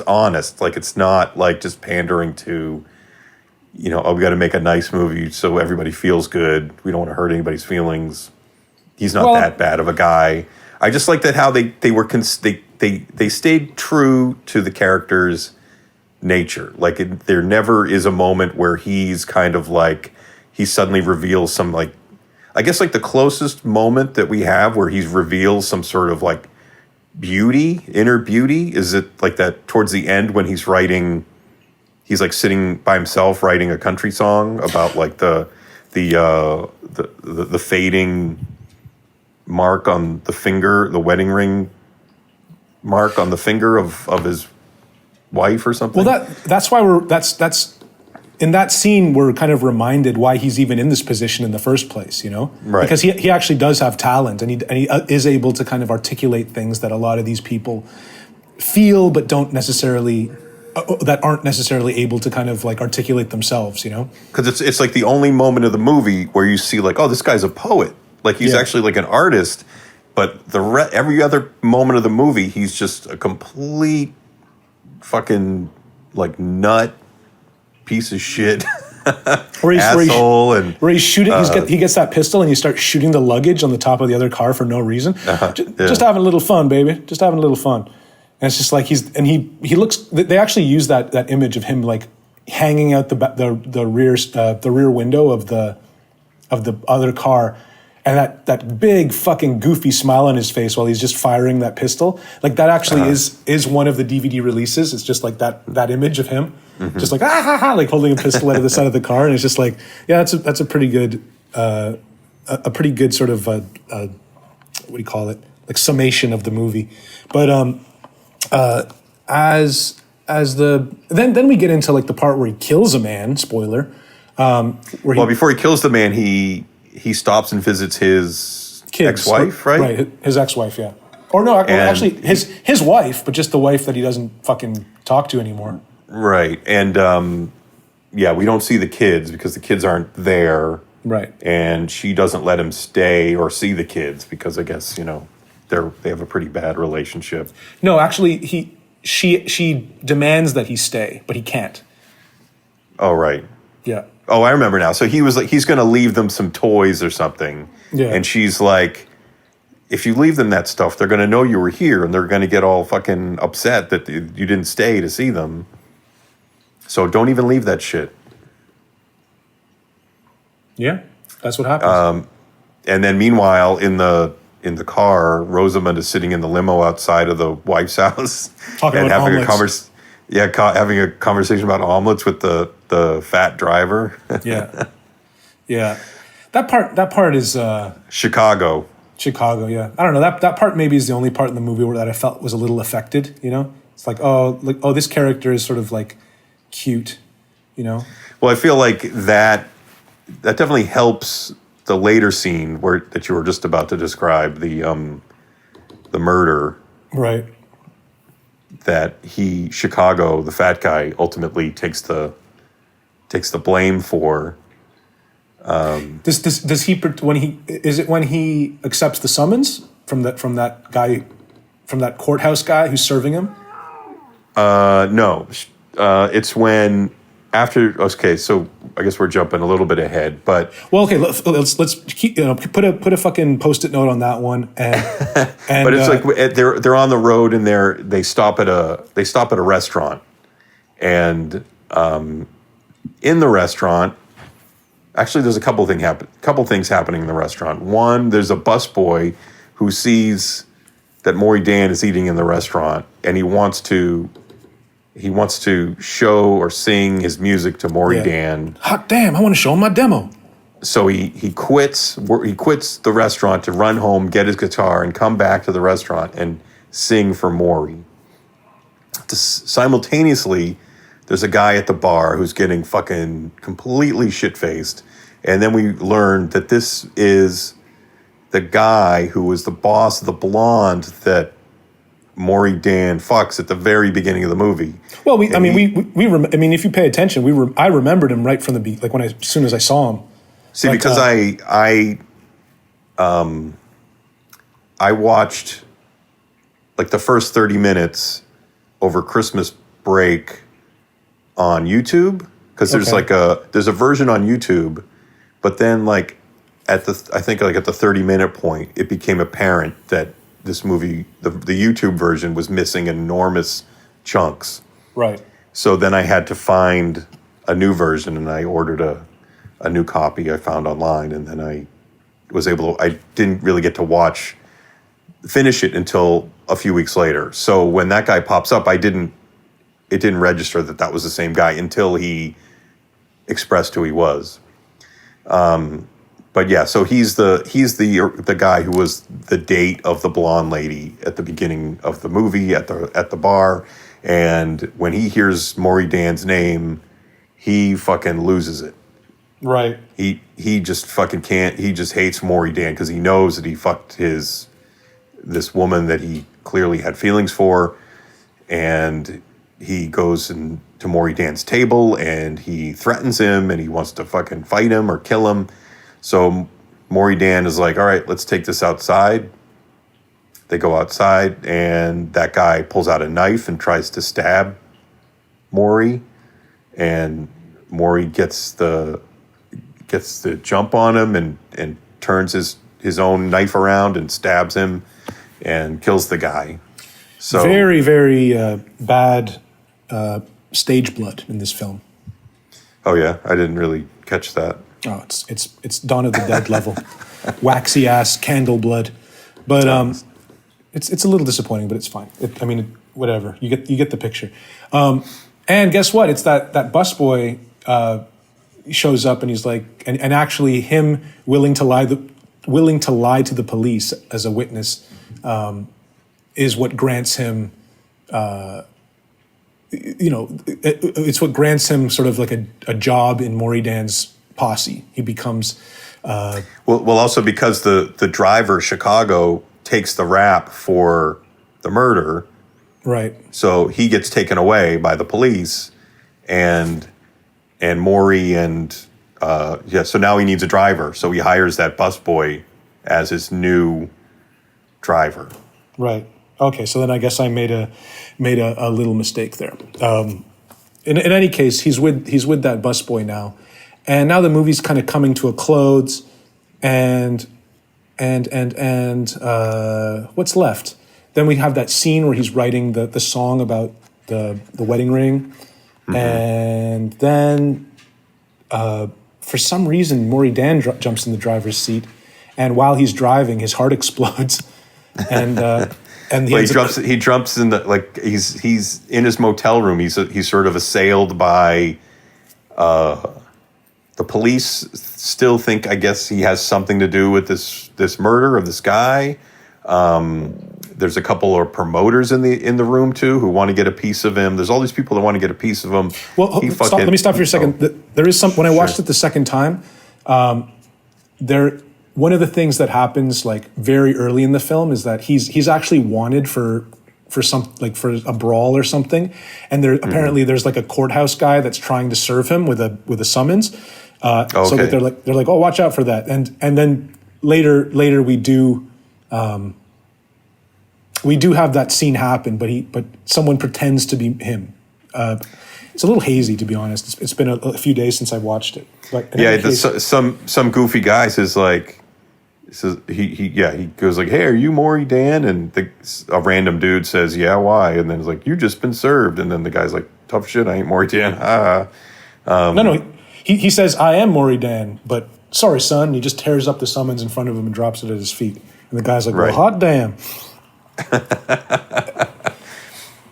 honest. Like it's not like just pandering to, we got to make a nice movie so everybody feels good. We don't want to hurt anybody's feelings. He's not that bad of a guy. I just like that how they stayed true to the character's nature. Like there never is a moment where he's kind of like he suddenly reveals some like. I guess like the closest moment that we have where he's revealed some sort of like inner beauty, is it like that towards the end when he's like sitting by himself writing a country song about like the fading mark on the finger, the wedding ring mark on the finger of his wife or something. Well, that's why that's. In that scene, we're kind of reminded why he's even in this position in the first place, Right. Because he actually does have talent, and he is able to kind of articulate things that a lot of these people feel, but aren't necessarily able to kind of like articulate themselves, Because it's like the only moment of the movie where you see like, oh, this guy's a poet, like he's actually like an artist, but every other moment of the movie, he's just a complete fucking like nut. Piece of shit, asshole, where he's shooting. He gets that pistol and you start shooting the luggage on the top of the other car for no reason. Just having a little fun, baby. Just having a little fun. And it's just like he looks. They actually use that image of him like hanging out the rear window of the other car, and that big fucking goofy smile on his face while he's just firing that pistol. Like that actually is one of the DVD releases. It's just like that image of him. Mm-hmm. Just like like holding a pistol out of the side of the car, and it's just like, yeah, that's a pretty good, a pretty good sort of what do you call it, like summation of the movie. But then we get into like the part where he kills a man. Spoiler. Before he kills the man, he stops and visits his ex-wife, right? Right, his ex-wife, yeah. Or no, actually his wife, but just the wife that he doesn't fucking talk to anymore. Right, and we don't see the kids because the kids aren't there. Right. And she doesn't let him stay or see the kids because I guess, they have a pretty bad relationship. No, actually, she demands that he stay, but he can't. Oh, right. Yeah. Oh, I remember now. So he was like, he's going to leave them some toys or something. Yeah. And she's like, if you leave them that stuff, they're going to know you were here and they're going to get all fucking upset that you didn't stay to see them. So don't even leave that shit. Yeah, that's what happens. And then meanwhile, in the car, Rosamund is sitting in the limo outside of the wife's house. Talking and about having omelets. having a conversation about omelets with the fat driver. Yeah. Yeah. That part is Chicago. Yeah. I don't know. That part maybe is the only part in the movie where that I felt was a little affected, It's like, this character is sort of like cute, Well, I feel like that definitely helps the later scene that you were just about to describe, the murder. Right. That Chicago, the fat guy, ultimately takes the blame for. Does he when he accepts the summons from that guy, from that courthouse guy who's serving him? No, it's when after. Okay, so I guess we're jumping a little bit ahead, but okay, let's keep put a fucking Post-it note on that one, and but it's like they're on the road and they stop at a restaurant, and in the restaurant. Actually, there's a couple things happening in the restaurant. One, there's a busboy who sees that Maury Dan is eating in the restaurant, and he wants to show or sing his music to Maury Dan. Hot damn! I want to show him my demo. So he quits the restaurant to run home, get his guitar, and come back to the restaurant and sing for Maury. Simultaneously, there's a guy at the bar who's getting fucking completely shit-faced. And then we learn that this is the guy who was the boss of the blonde that Maury Dan fucks at the very beginning of the movie. Well, if you pay attention, I remembered him right from the beat, like as soon as I saw him. See, because I watched like the first 30 minutes over Christmas break on YouTube, because there's a version on YouTube, but then like at the 30-minute point, it became apparent that this movie, the YouTube version, was missing enormous chunks. Right. So then I had to find a new version, and I ordered a new copy I found online, and then I didn't really get to finish it until a few weeks later. So when that guy pops up, it didn't register that was the same guy until he expressed who he was. But yeah, so he's the guy who was the date of the blonde lady at the beginning of the movie at the bar, and when he hears Maury Dan's name, he fucking loses it. Right. He just fucking can't. He just hates Maury Dan because he knows that he fucked this woman that he clearly had feelings for, and he goes to Maury Dan's table and he threatens him and he wants to fucking fight him or kill him. So Maury Dan is like, all right, let's take this outside. They go outside and that guy pulls out a knife and tries to stab Maury, and Maury gets the jump on him and turns his own knife around and stabs him and kills the guy. So very, very bad stage blood in this film. Oh yeah, I didn't really catch that. Oh, it's Dawn of the Dead level, waxy ass candle blood, but it's a little disappointing, but it's fine. Whatever, you get the picture. And guess what? It's that busboy shows up and he's like, and actually him willing to lie to the police as a witness is what grants him. It's what grants him sort of like a job in Maury Dan's posse. He becomes well also because the driver Chicago takes the rap for the murder, right? So he gets taken away by the police, and and Maury and so now he needs a driver. So he hires that busboy as his new driver. Right. Okay. So then I guess I made a little mistake there. In any case, he's with that busboy now, and now the movie's kind of coming to a close, and what's left? Then we have that scene where he's writing the song about the wedding ring, and then for some reason Maury Dan jumps in the driver's seat, and while he's driving, his heart explodes, and he jumps in he's in his motel room. He's sort of assailed by the police. Still think, I guess, he has something to do with this murder of this guy. There's a couple of promoters in the room too who want to get a piece of him. There's all these people that want to get a piece of him. Well, let me stop for a second. There is some. When I watched it the second time, one of the things that happens like very early in the film is that he's actually wanted for a brawl or something, and apparently there's like a courthouse guy that's trying to serve him with a summons. So that they're like, oh, watch out for that, and then later we do have that scene happen, but someone pretends to be him. It's a little hazy, to be honest. It's been a few days since I watched it. But some goofy guy says like, he goes like, hey, are you Maury Dan? And a random dude says, yeah, why? And then it's like, you just been served. And then the guy's like, tough shit, I ain't Maury Dan. No, he says, I am Maury Dan, but sorry, son. He just tears up the summons in front of him and drops it at his feet. And the guy's like, well, hot damn.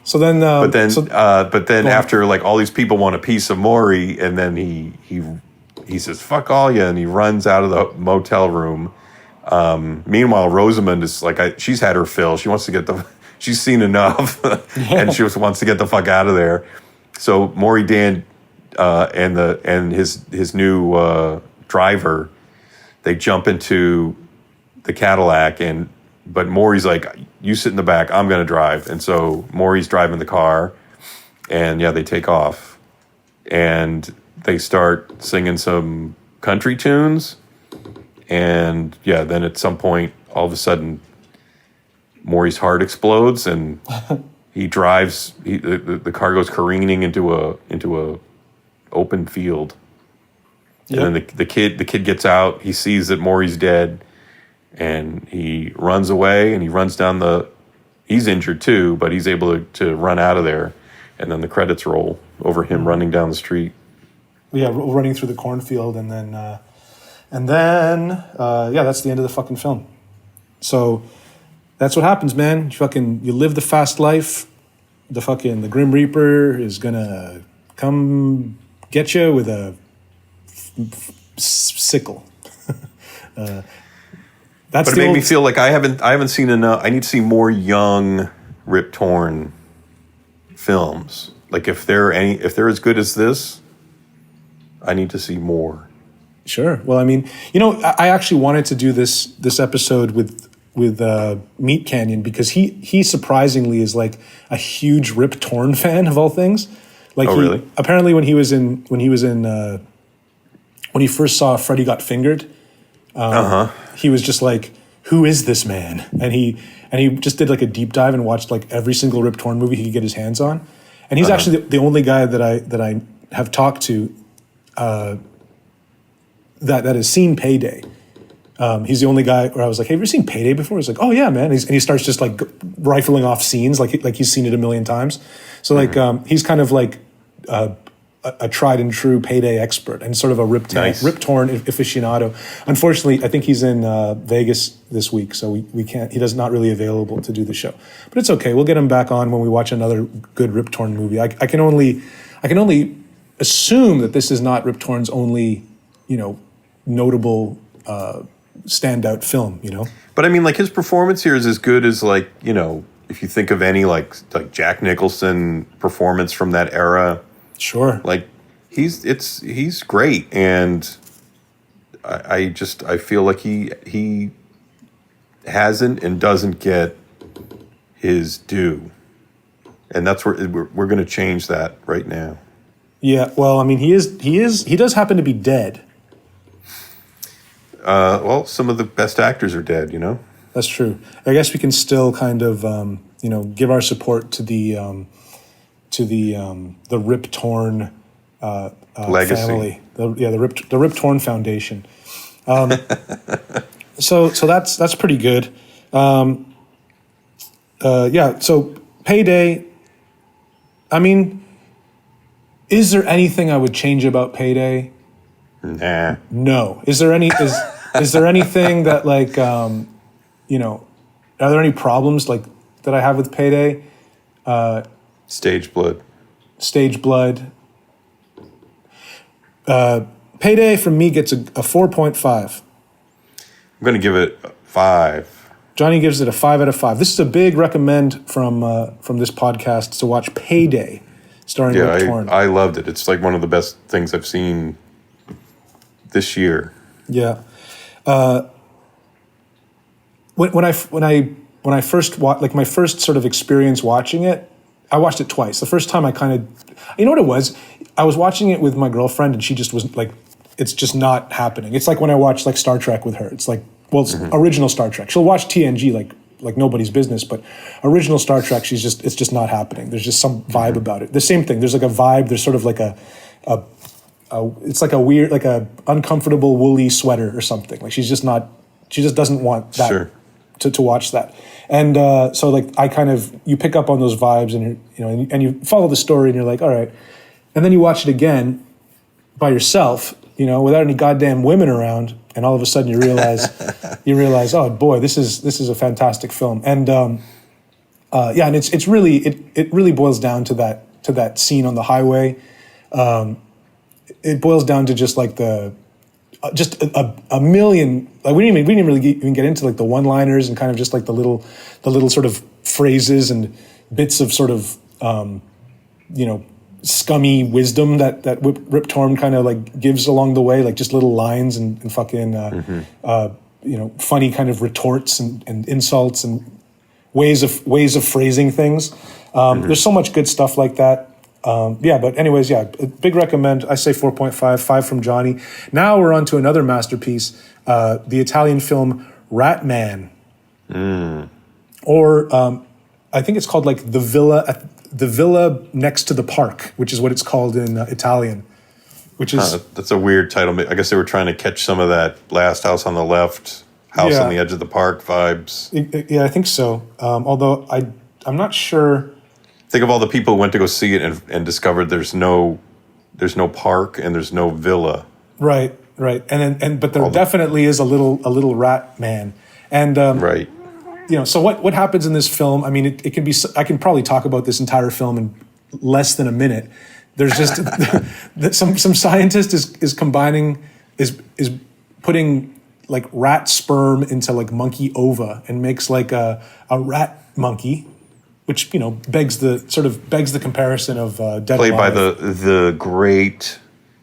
So then, but then after like all these people want a piece of Maury, and then he says fuck all you, and he runs out of the motel room. Meanwhile, Rosamund is like, she's had her fill. She wants to she's seen enough, and she just wants to get the fuck out of there. So Maury Dan and his new driver, they jump into the Cadillac, but Maury's like, you sit in the back, I'm going to drive. And so Maury's driving the car, and they take off. And they start singing some country tunes. And then at some point, all of a sudden, Maury's heart explodes, and he drives, the car goes careening into a open field. Yep. And then the kid gets out, he sees that Maury's dead, and he runs away, and he runs down he's injured too, but he's able to run out of there. And then the credits roll over him running down the street. Yeah, running through the cornfield, and then that's the end of the fucking film. So that's what happens, man. You live the fast life. The Grim Reaper is gonna come get you with a sickle. But it made me feel like I haven't seen enough. I need to see more young Rip Torn films. Like if they're as good as this, I need to see more. Sure. Well, I mean, I actually wanted to do this episode with Meat Canyon because he surprisingly is like a huge Rip Torn fan of all things. Like really? Apparently when he first saw Freddy Got Fingered, he was just like, who is this man? And he just did like a deep dive and watched like every single Rip Torn movie he could get his hands on. And he's actually the only guy that I have talked to that has seen Payday. He's the only guy where I was like, hey, have you ever seen Payday before? He's like, oh yeah, man. And he starts just like rifling off scenes like he's seen it a million times. So like he's kind of like a tried and true Payday expert and sort of a Rip Torn aficionado. Unfortunately, I think he's in Vegas this week, so we can't. He does not really available to do the show, but it's okay. We'll get him back on when we watch another good Rip Torn movie. I can only assume that this is not Rip Torn's only notable standout film. But I mean, like his performance here is as good as like if you think of any like Jack Nicholson performance from that era. Sure. Like he's great, and I feel like he hasn't and doesn't get his due, and that's where we're going to change that right now. Yeah, well, I mean, he does happen to be dead. Well, some of the best actors are dead, you know? That's true. I guess we can still kind of, give our support to the Rip Torn Legacy. family. The Rip Torn Foundation. So that's pretty good. So Payday. I mean, is there anything I would change about Payday? Nah. No. Is there anything that like are there any problems like that I have with Payday? Stage blood. Stage blood. Payday from me gets a 4.5. I'm going to give it 5. Johnny gives it a 5 out of 5. This is a big recommend from this podcast to watch Payday, starring Rip Torn. I loved it. It's like one of the best things I've seen this year. Yeah. When I first watched, like my first sort of experience watching it, I watched it twice. The first time I kind of, you know what it was? I was watching it with my girlfriend and she just was like, it's just not happening. It's like when I watch like Star Trek with her. It's like, well, it's original Star Trek. She'll watch TNG like nobody's business, but original Star Trek, it's just not happening. There's just some vibe about it. The same thing. There's like a vibe. There's sort of like it's like a weird, like a uncomfortable woolly sweater or something. Like she just doesn't want that. Sure. To watch that. And so like you pick up on those vibes and and you follow the story and you're like, all right. And then you watch it again by yourself, without any goddamn women around, and all of a sudden you realize oh boy, this is a fantastic film. And and it's really it really boils down to that scene on the highway. It boils down to just like a million. Like we didn't really even get into like the one-liners and kind of just like the little sort of phrases and bits of sort of scummy wisdom that Rip Torn kind of like gives along the way, like just little lines and fucking funny kind of retorts and insults and ways of phrasing things. There's so much good stuff like that. But anyways, a big recommend. I say 4.5, 5 from Johnny. Now we're on to another masterpiece, the Italian film Rat Man. Or I think it's called like The Villa Next to the Park, which is what it's called in Italian. Which is that's a weird title. I guess they were trying to catch some of that Last House on the Left, House on the Edge of the Park vibes. Yeah, I think so. Although I'm not sure. Think of all the people who went to go see it and discovered there's no park and there's no villa. Right. But there definitely is a little rat man. And right. So what happens in this film? I mean, it can be. I can probably talk about this entire film in less than a minute. There's just some scientist is combining is putting like rat sperm into like monkey ova and makes like a rat monkey, which begs the comparison of Dead Played by Alive. the great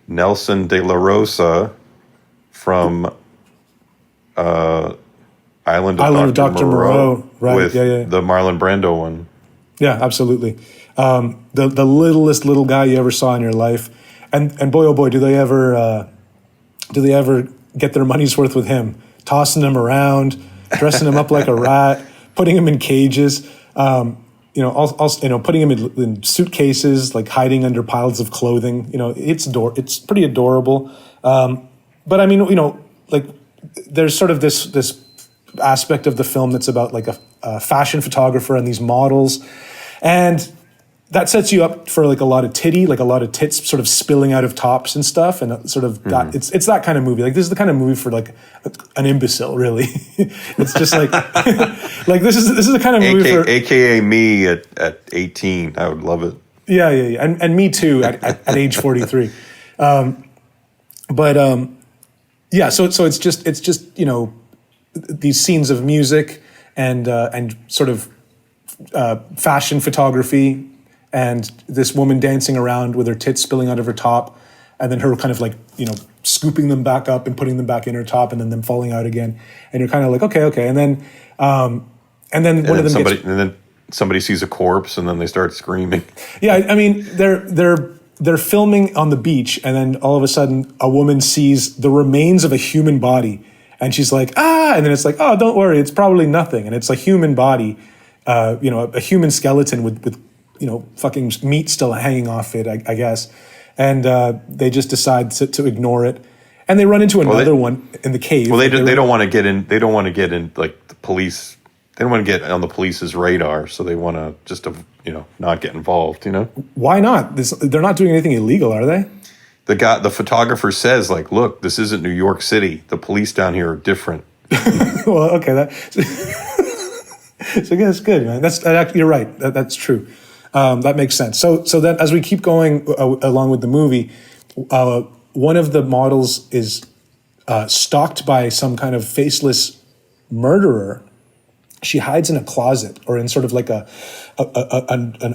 Nelson de la Rosa from Island of Dr. Moreau, right? With the Marlon Brando one. Yeah, absolutely. The littlest little guy you ever saw in your life, and boy oh boy, do they ever get their money's worth with him, tossing him around, dressing him up like a rat, putting him in cages. Also, putting him in suitcases, like hiding under piles of clothing. It's pretty adorable. But I mean, like there's sort of this aspect of the film that's about like a fashion photographer and these models, and that sets you up for like a lot of tits sort of spilling out of tops and stuff, and sort of that, it's that kind of movie. Like this is the kind of movie for like an imbecile, really. It's just like like this is the kind of movie for AKA me at 18. I would love it. Yeah, and me too at age 43. So it's just these scenes of music and sort of fashion photography, and this woman dancing around with her tits spilling out of her top, and then her kind of like scooping them back up and putting them back in her top, and then them falling out again, and you're kind of like okay, and then one of them somebody sees a corpse and then they start screaming. Yeah, I mean they're they're filming on the beach, and then all of a sudden a woman sees the remains of a human body, and she's like, ah, and then it's like, oh, don't worry, it's probably nothing, and it's a human body, a human skeleton with fucking meat still hanging off it, I guess, and they just decide to ignore it, and they run into another one in the cave. Well, they don't want to get in. They don't want to get in like the police. They don't want to get on the police's radar, so they want to just not get involved. Why not? They're not doing anything illegal, are they? The photographer says, like, look, this isn't New York City. The police down here are different. Well, okay, so that's good, man. You're right. That's true. That makes sense. So then, as we keep going along with the movie, one of the models is stalked by some kind of faceless murderer. She hides in a closet or in sort of like an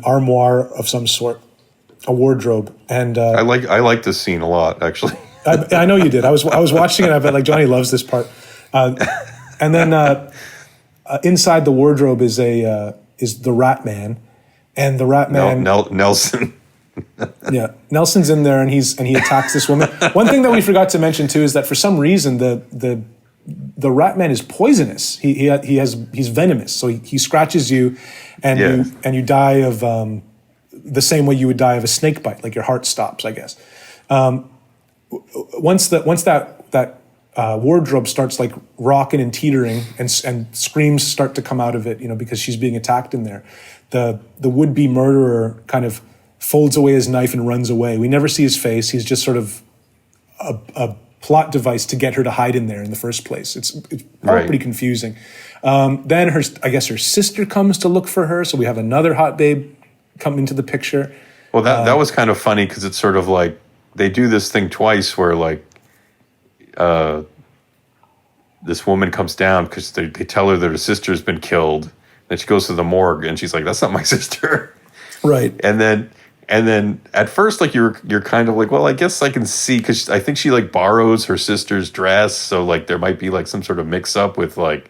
armoire of some sort, a wardrobe. And I like this scene a lot, actually. I know you did. I was watching it. I bet like Johnny loves this part. And then inside the wardrobe is the Rat Man, and the Rat Man Nelson. Yeah, Nelson's in there, and he attacks this woman. One thing that we forgot to mention too is that for some reason the Rat Man is poisonous. He's venomous, so he scratches you, and you die of the same way you would die of a snake bite, like your heart stops, I guess. Once that wardrobe starts like rocking and teetering, and screams start to come out of it, because she's being attacked in there, the would-be murderer kind of folds away his knife and runs away. We never see his face. He's just sort of a plot device to get her to hide in there in the first place. It's right. Pretty confusing. Then her sister comes to look for her, so we have another hot babe come into the picture. Well, that was kind of funny because it's sort of like they do this thing twice where like this woman comes down because they tell her that her sister's been killed. Then she goes to the morgue and she's like, "That's not my sister." Right. And then at first, like you're kind of like, well, I guess I can see, because I think she like borrows her sister's dress, so like there might be like some sort of mix up with like,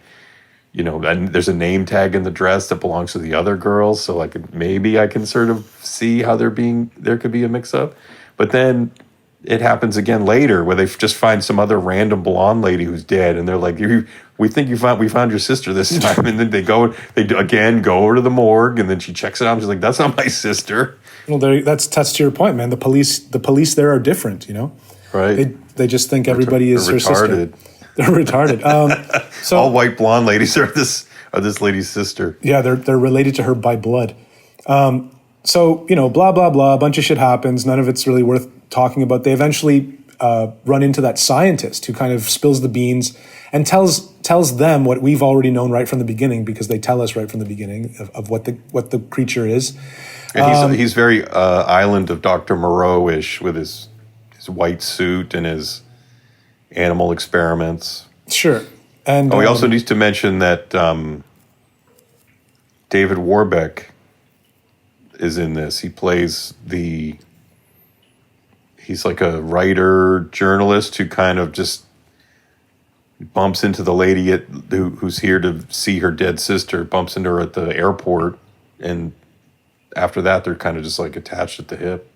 and there's a name tag in the dress that belongs to the other girl, so like maybe I can sort of see how there could be a mix up, but then it happens again later where they just find some other random blonde lady who's dead, and they're like, we think we found your sister this time, and then they again go over to the morgue, and then she checks it out, and she's like, that's not my sister. Well, that's to your point, man. The police there are different, Right. They just think everybody is her sister. They're retarded. So all white blonde ladies are this lady's sister. Yeah, they're related to her by blood. So blah blah blah. A bunch of shit happens. None of it's really worth talking about. They eventually run into that scientist who kind of spills the beans and tells them what we've already known right from the beginning, because they tell us right from the beginning of what the creature is. And he's very Island of Dr. Moreau-ish with his white suit and his animal experiments. Sure. And he also needs to mention that David Warbeck is in this. He plays he's like a writer, journalist who kind of just bumps into the lady who's here to see her dead sister, bumps into her at the airport, and after that, they're kind of just like attached at the hip.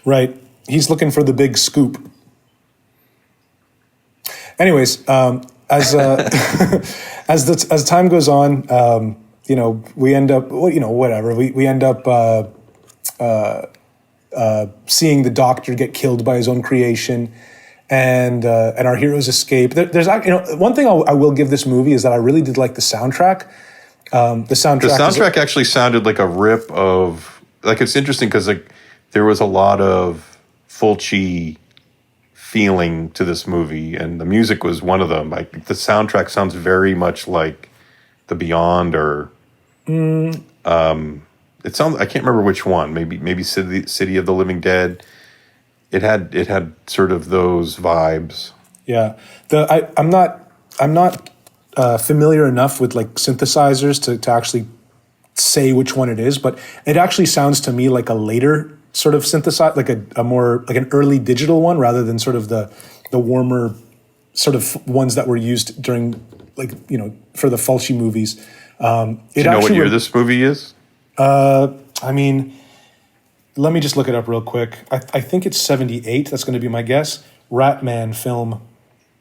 Right. He's looking for the big scoop. Anyways, as time goes on, we end up, whatever. We end up seeing the doctor get killed by his own creation, and our heroes escape. There's one thing I will give this movie is that I really did like the soundtrack. The soundtrack actually sounded like a rip of, like, it's interesting because like there was a lot of Fulci feeling to this movie, and the music was one of them. Like the soundtrack sounds very much like The Beyond, or it sounds, I can't remember which one. Maybe City of the Living Dead. It had sort of those vibes. Yeah, I'm not familiar enough with like synthesizers to actually say which one it is, but it actually sounds to me like a later sort of synthesizer, like a more like an early digital one, rather than sort of the warmer sort of ones that were used during, like, for the Fulci movies. Do you know what year this movie is? I mean, let me just look it up real quick. I think it's 78. That's going to be my guess. Ratman film.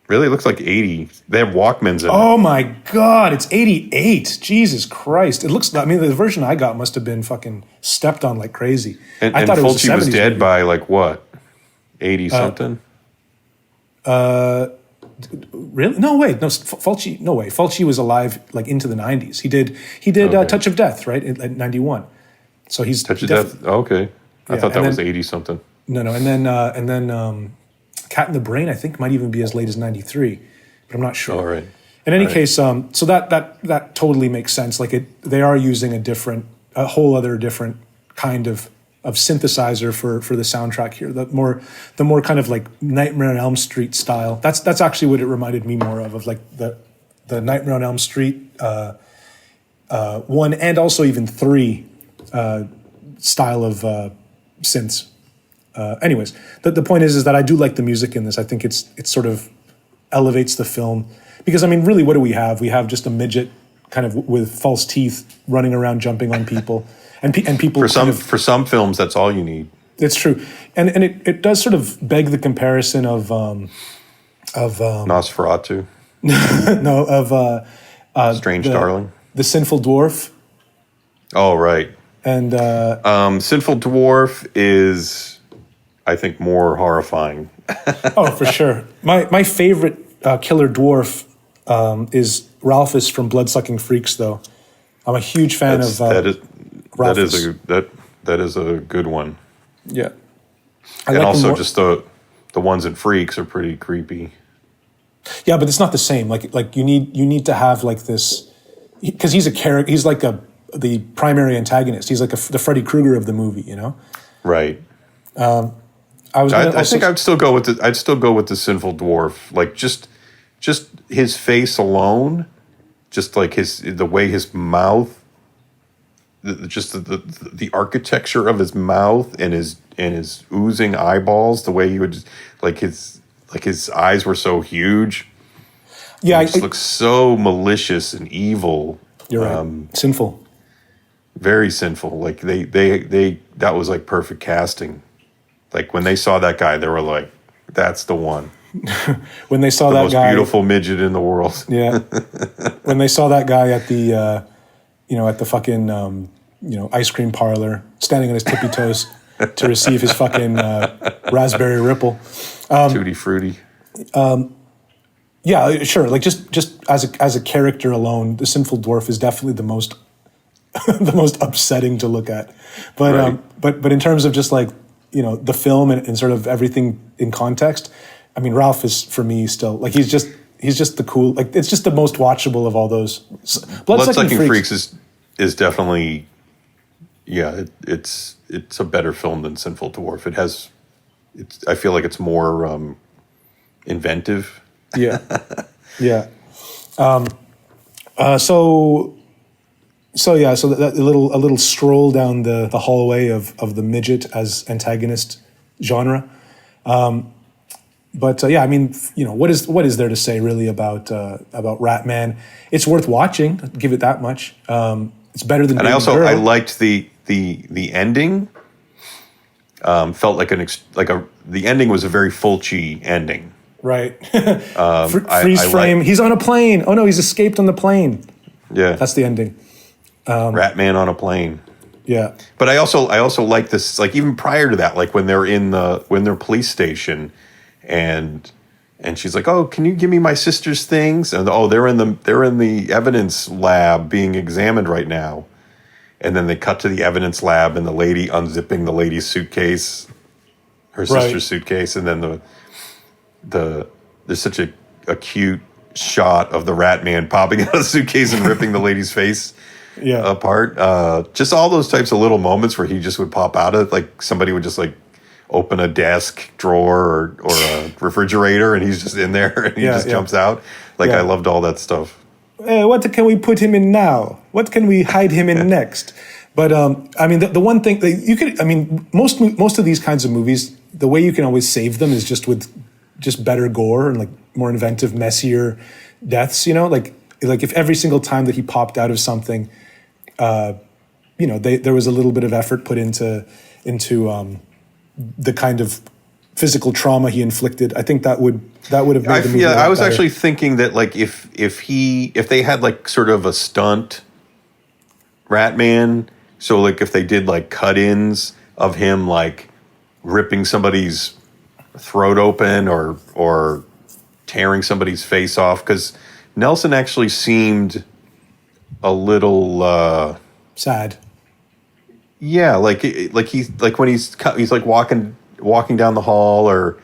Really, it looks like 80. They have Walkmans in it. Oh my God, it's 88. Jesus Christ. It looks, I mean, the version I got must have been fucking stepped on like crazy. And, I thought it was Fulci was dead movie. by like what? 80 something? Really? No, wait. No, Fulci, no way. Fulci was alive like into the 90s. He did Okay. Touch of Death, right? In 91. So he's Touch of Death? Oh, okay. I Yeah, thought that and was then- 80 something. No, and then Cat in the Brain, I think, might even be as late as 93, but I'm not sure. All right. In any Right. case, so that totally makes sense. Like they are using a whole other different kind of synthesizer for the soundtrack here. The more kind of like Nightmare on Elm Street style. That's actually what it reminded me more of like the Nightmare on Elm Street 1 and also even 3 style of synths. Anyways, the point is that I do like the music in this. I think it sort of elevates the film because I mean, really, what do we have? We have just a midget kind of with false teeth running around jumping on people, and people For some films, that's all you need. It's true, and it does sort of beg the comparison of Nosferatu, Strange Darling. the Sinful Dwarf, Oh, right. and Sinful Dwarf is, I think, more horrifying. oh, for sure. My favorite killer dwarf is Ralphus from Bloodsucking Freaks, though. I'm a huge fan of Ralphus. That is a good one. Yeah. And like also more- just the ones in Freaks are pretty creepy. Yeah, but it's not the same. Like you need to have like this because he's a character. He's like the primary antagonist. He's like the Freddy Krueger of the movie. You know. Right. I think I'd still go with the Sinful Dwarf. Like just his face alone, just like the way his mouth, the architecture of his mouth and his oozing eyeballs, the way he would his eyes were so huge. Yeah, He just looks so malicious and evil. you're right. Sinful. Very sinful. Like they that was like perfect casting. Like when they saw that guy, they were like, "That's the one." When they saw The that most guy, beautiful midget in the world. yeah. When they saw that guy at the at the fucking ice cream parlor, standing on his tippy toes to receive his fucking raspberry ripple. Tutti frutti. Yeah, sure. Like just as a character alone, the Sinful Dwarf is definitely the most the most upsetting to look at. But Right. but in terms of just like the film and sort of everything in context, I mean Ralph is for me still like he's just the cool like it's just the most watchable of all those. Bloodsucking Freaks is definitely it's a better film than Sinful Dwarf. I feel like it's more inventive. Yeah, yeah. So that a little stroll down the hallway of the midget as antagonist genre. But I mean, what is there to say really about Ratman? It's worth watching. I'll give it that much. It's better than. And Baby Girl. I liked the ending. Felt like the ending was a very Fulci ending. Right. Freeze frame. He's on a plane. Oh no, he's escaped on the plane. Yeah, That's the ending. Ratman on a plane. Yeah. But I also like this, like even prior to that, like when they're in their police station, and she's like, "Oh, can you give me my sister's things?" And they're in the evidence lab being examined right now, and then they cut to the evidence lab and the lady unzipping the lady's suitcase, her sister's suitcase, and then there's such a cute shot of the Ratman popping out of the suitcase and ripping the lady's face. Yeah. Apart. Just all those types of little moments where he just would pop out of like somebody would just like open a desk drawer or a refrigerator and he's just in there and he just jumps out. Like Yeah. I loved all that stuff. What can we put him in now? What can we hide him in next? But I mean, the one thing that you could, I mean, most of these kinds of movies, the way you can always save them is just with just better gore and like more inventive, messier deaths. Like if every single time that he popped out of something, there was a little bit of effort put into into the kind of physical trauma he inflicted. I think that would have made the movie. I was better. actually thinking that like if they had like sort of a stunt Ratman, so like if they did like cut-ins of him like ripping somebody's throat open or tearing somebody's face off, because Nelson actually seemed a little sad. Yeah, like he's like when he's like walking down the hall, or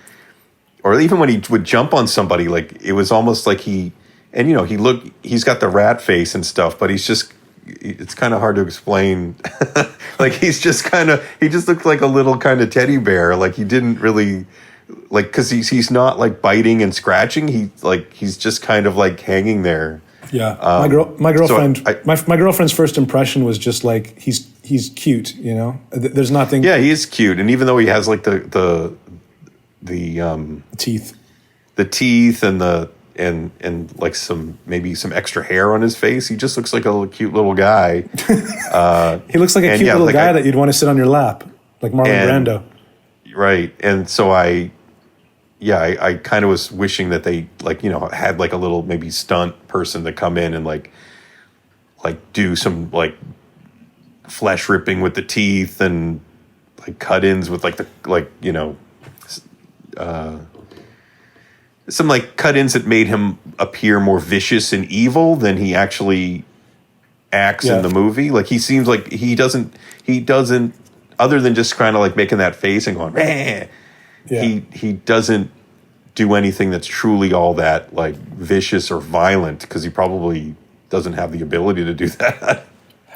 even when he would jump on somebody, like it was almost like he's got the rat face and stuff, but it's kind of hard to explain. Like he just looked like a little kind of teddy bear. Like he didn't really like, because he's not like biting and scratching. He's just kind of like hanging there. Yeah, my girlfriend, my girlfriend's first impression was just like he's cute, you know. There's nothing. Yeah, he is cute, and even though he has like the teeth, and like maybe some extra hair on his face, he just looks like a little cute little guy. He looks like a cute little guy that you'd want to sit on your lap, like Marlon Brando. Right, and so I kind of was wishing that they had like a little maybe stunt person to come in and like do some like flesh ripping with the teeth and like cut-ins with some like cut-ins that made him appear more vicious and evil than he actually acts in the movie. Like he seems like he doesn't other than just kind of like making that face and going, "Meh." Yeah. He doesn't do anything that's truly all that like vicious or violent, because he probably doesn't have the ability to do that.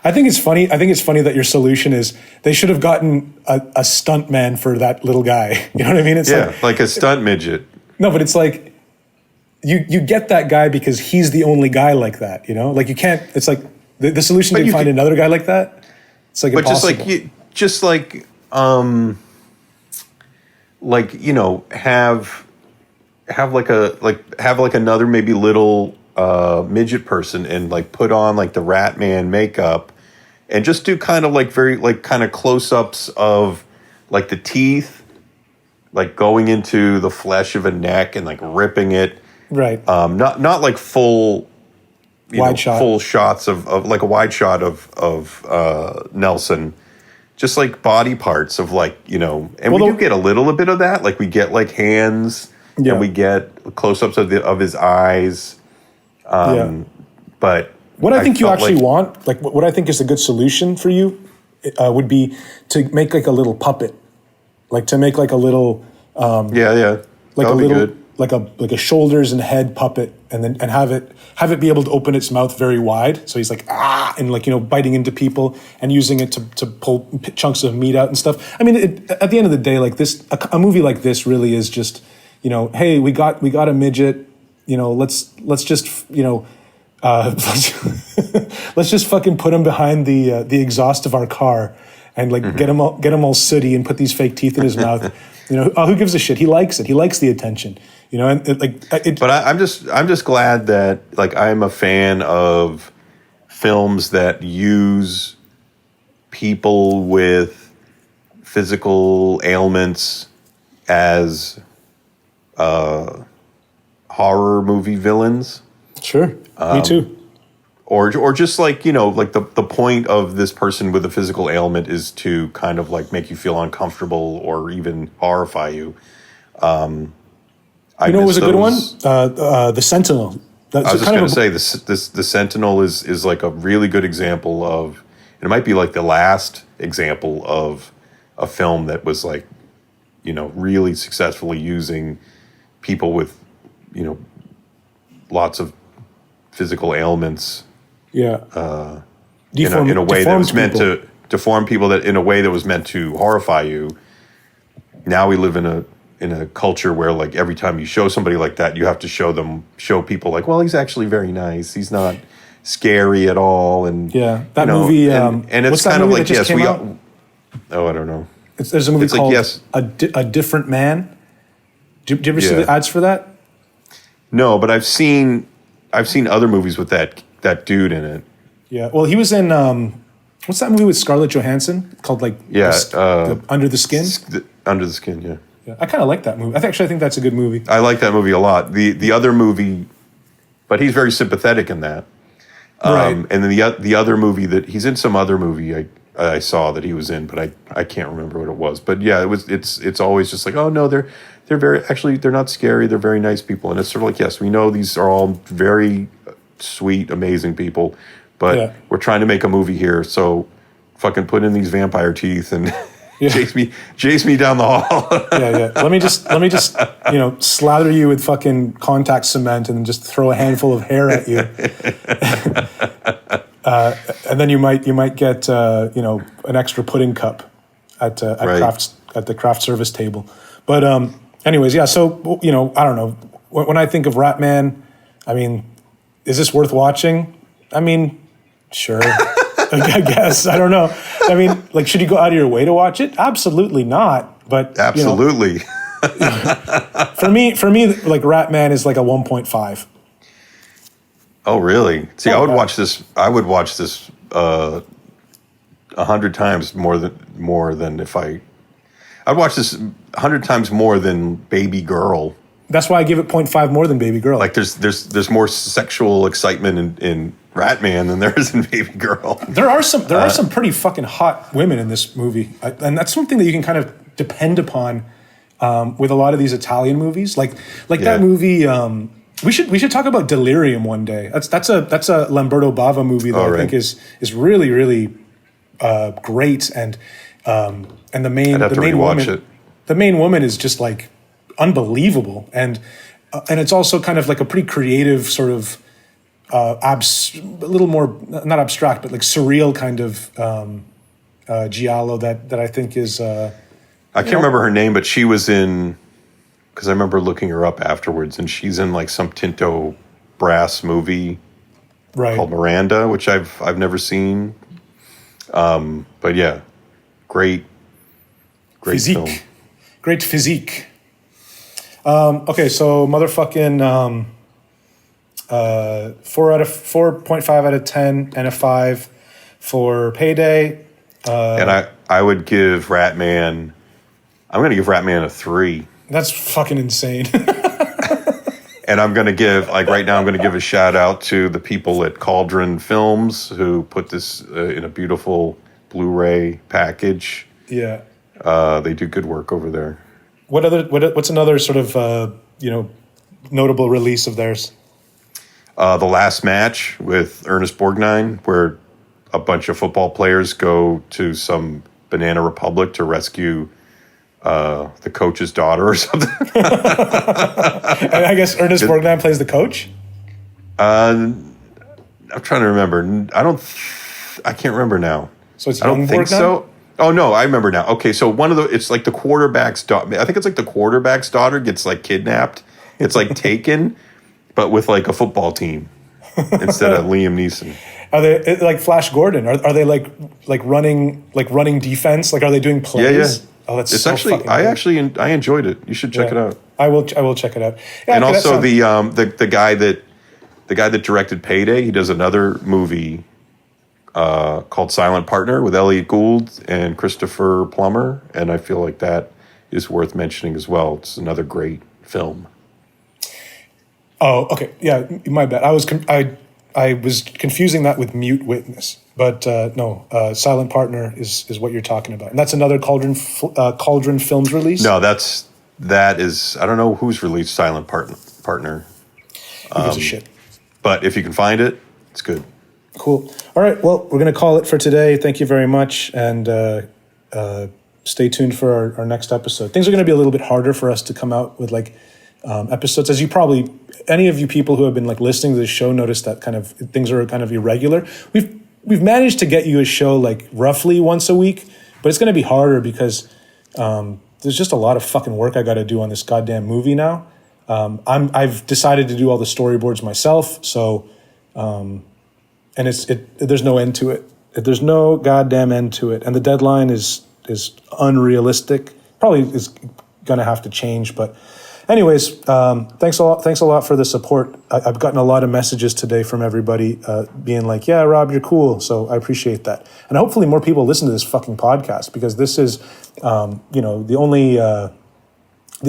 I think it's funny that your solution is they should have gotten a stunt man for that little guy. You know what I mean? It's like a stunt midget. No, but it's like you get that guy because he's the only guy like that. You know, like you can't. It's like the solution to find another guy like that. It's like impossible. Have another maybe little midget person and like put on like the Ratman makeup and just do kind of like very like kind of close-ups of like the teeth like going into the flesh of a neck and like ripping it, right? Not like full shot. Full shots of like a wide shot of Nelson, just like body parts of like, and we do get a little bit of that. Like we get like hands, and we get close-ups of his eyes. But what I think you actually want, like what I think is a good solution for you, would be to make like a little puppet, like to make like a little, like a little, good. like a shoulders and head puppet, and have it be able to open its mouth very wide, so he's like and like biting into people and using it to pull chunks of meat out and stuff. I mean, at the end of the day, like this, a movie like this really is just hey, we got a midget, let's just let's just fucking put him behind the exhaust of our car and like get him all sooty and put these fake teeth in his mouth. Who gives a shit? He likes it. He likes the attention. But I'm just glad that like I'm a fan of films that use people with physical ailments as horror movie villains. Sure, me too. Or just like like the point of this person with a physical ailment is to kind of like make you feel uncomfortable or even horrify you. What was a good one? The Sentinel. I was just going to say the Sentinel is like a really good example of, and it might be like the last example of a film that was like really successfully using people with lots of physical ailments. Yeah. In a way that was meant to deform people, that in a way that was meant to horrify you. Now we live in a culture where like every time you show somebody like that, you have to show people like, well, he's actually very nice. He's not scary at all. And that movie. And it's kind of like, yes, I don't know. There's a movie called A Different Man. Did you ever see the ads for that? No, but I've seen other movies with that dude in it. Yeah, well, he was in What's that movie with Scarlett Johansson called like Under the Skin? Under the Skin, yeah. Yeah, I kind of like that movie. I think that's a good movie. I like that movie a lot. The other movie, but he's very sympathetic in that. Right. And then the other movie that he's in, some other movie I saw that he was in, but I can't remember what it was. But yeah, it's always just like, oh no, they're they're not scary. They're very nice people, and it's sort of like, yes, we know these are all very sweet, amazing people, but we're trying to make a movie here, so fucking put in these vampire teeth and chase me down the hall. yeah. Let me just slather you with fucking contact cement and just throw a handful of hair at you. And then you might get an extra pudding cup at the craft service table. But anyways, yeah. So I don't know. When I think of Ratman, I mean, is this worth watching? I mean, sure. I guess. I don't know. I mean, like, should you go out of your way to watch it? Absolutely not. But absolutely. For me, like, Ratman is like a 1.5. Oh, really? See, I would watch this 100 times more than if I'd watch this 100 times more than Baby Girl. That's why I give it 0.5 more than Baby Girl. Like, there's more sexual excitement in Ratman than there is in Baby Girl. There are some pretty fucking hot women in this movie, and that's something that you can kind of depend upon with a lot of these Italian movies, like that movie. We should talk about Delirium one day. That's a Lamberto Bava movie that I think is really really great, and the main woman is just like unbelievable, and it's also kind of like a pretty creative sort of a little more not abstract but like surreal kind of giallo that I think is I can't remember her name, but she was in, because I remember looking her up afterwards, and she's in like some Tinto Brass movie called Miranda, which I've never seen. But yeah, great physique. film. Great physique. Okay, so motherfucking 4.5 out of 10 and a 5 for Payday. And I would give Ratman. I'm going to give Ratman a 3. That's fucking insane. And I'm going to give, like, right now, I'm going to give a shout out to the people at Cauldron Films who put this in a beautiful Blu-ray package. Yeah. They do good work over there. What's another sort of notable release of theirs? The Last Match with Ernest Borgnine, where a bunch of football players go to some Banana Republic to rescue the coach's daughter or something. And I guess Ernest Borgnine plays the coach? I'm trying to remember. I can't remember now. So it's I don't think Borgnine? so. Oh, no, I remember now. Okay, so it's like the quarterback's daughter. I think it's like the quarterback's daughter gets like kidnapped. It's like Taken, but with like a football team instead of Liam Neeson. Are they like Flash Gordon? Are they like running defense? Like, are they doing plays? Yeah. Oh, that's it's so actually fucking I enjoyed it. You should check it out. I will check it out. Yeah, and also the guy that directed Payday, he does another movie called Silent Partner with Elliot Gould and Christopher Plummer, and I feel like that is worth mentioning as well. It's another great film. Oh, okay. Yeah, my bad. I was confusing that with Mute Witness, but no. Silent Partner is what you're talking about, and that's another Cauldron Films release. No, that is I don't know who's released Silent Partner. Who gives a shit? But if you can find it, it's good. Cool. All right. Well, we're going to call it for today. Thank you very much, and stay tuned for our next episode. Things are going to be a little bit harder for us to come out with like episodes, as you probably, any of you people who have been like listening to the show notice that kind of things are kind of irregular. We've managed to get you a show like roughly once a week, but it's going to be harder because there's just a lot of fucking work I got to do on this goddamn movie now. I've decided to do all the storyboards myself, so and there's no end to it. There's no goddamn end to it, and the deadline is unrealistic. Probably is going to have to change, but anyways, thanks a lot for the support. I've gotten a lot of messages today from everybody being like, yeah, Rob, you're cool. So I appreciate that. And hopefully more people listen to this fucking podcast, because this is, the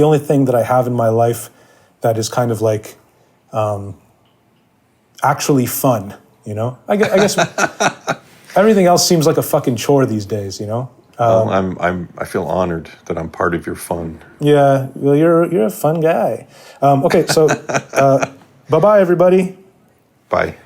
only thing that I have in my life that is kind of like actually fun, I guess everything else seems like a fucking chore these days, I feel honored that I'm part of your fun. Yeah, well, you're a fun guy. Okay, so bye-bye, everybody. Bye.